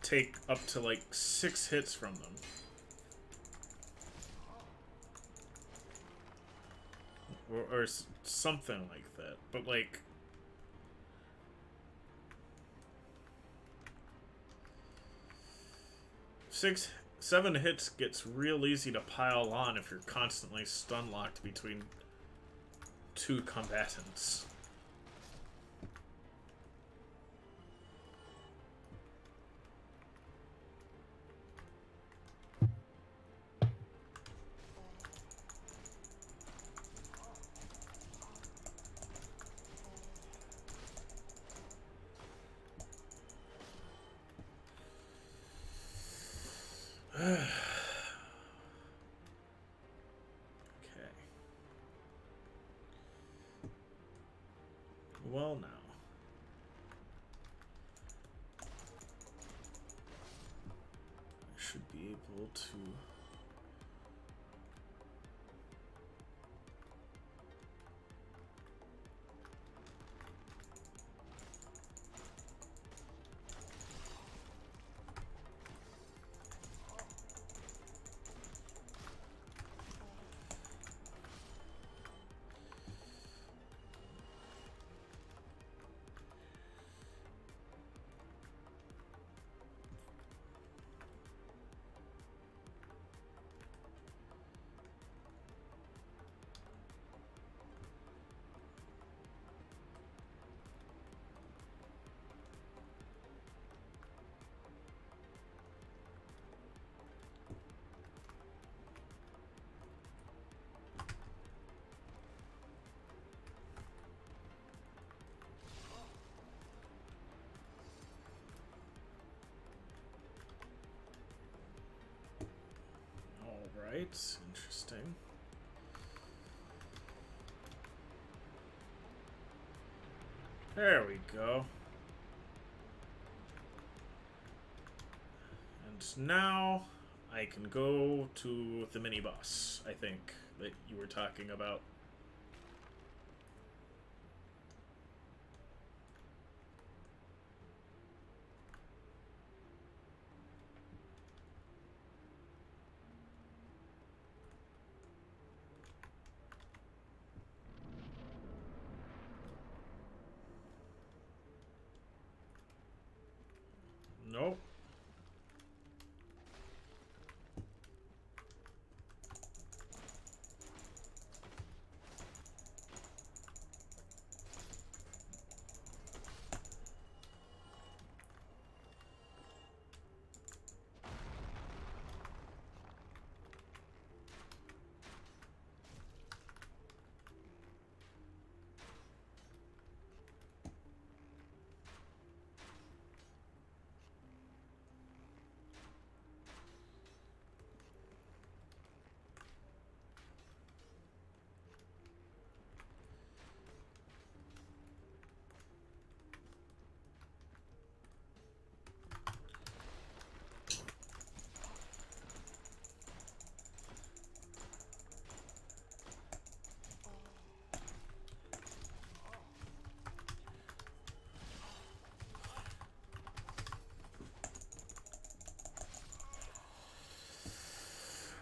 S1: take up to, like, 6 hits from them. Or something like that. But, like... Seven hits gets real easy to pile on if you're constantly stun locked between two combatants. Okay. Well, now. I should be able to... Alright, interesting. There we go. And now I can go to the mini-boss, I think, that you were talking about.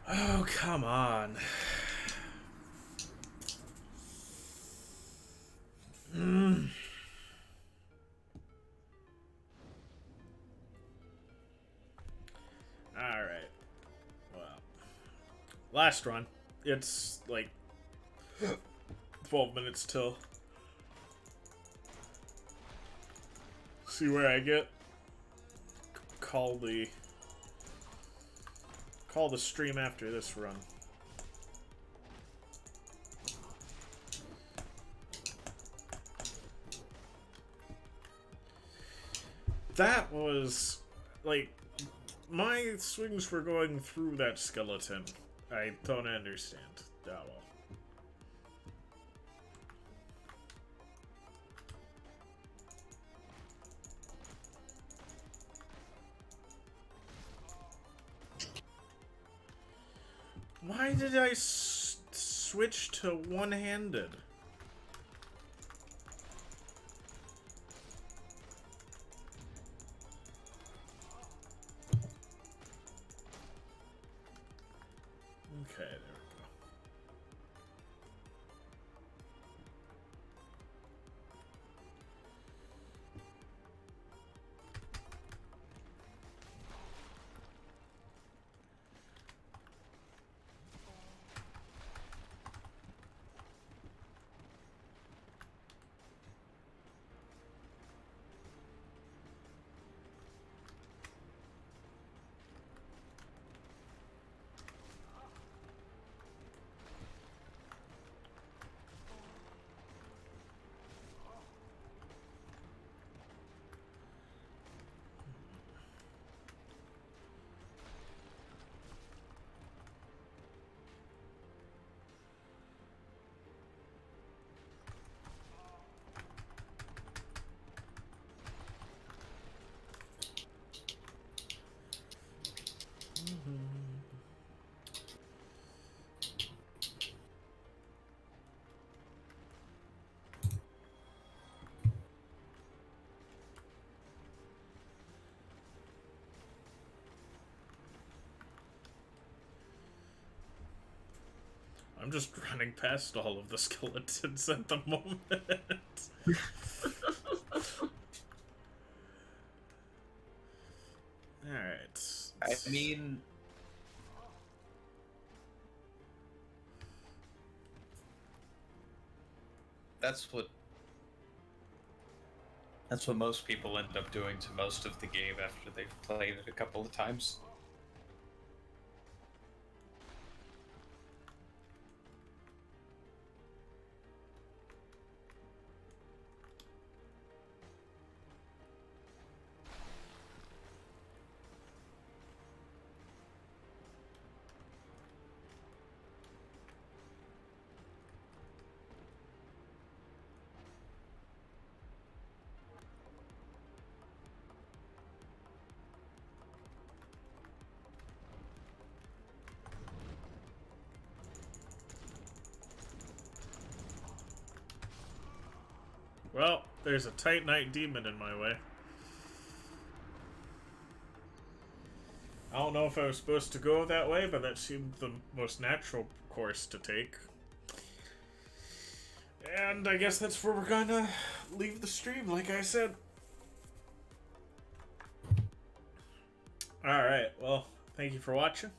S1: Oh, come on. Mm. Alright. Well. Last run. It's like 12 minutes till. See where I get. Call the stream after this run. That was like my swings were going through that skeleton. I don't understand that well. Why did I switch to one-handed? Okay, there we go. I'm just running past all of the skeletons at the moment. Alright.
S2: I mean, that's what most people end up doing to most of the game after they've played it a couple of times.
S1: Well, there's a Titanite demon in my way. I don't know if I was supposed to go that way, but that seemed the most natural course to take. And I guess that's where we're gonna leave the stream, like I said. Alright, well, thank you for watching.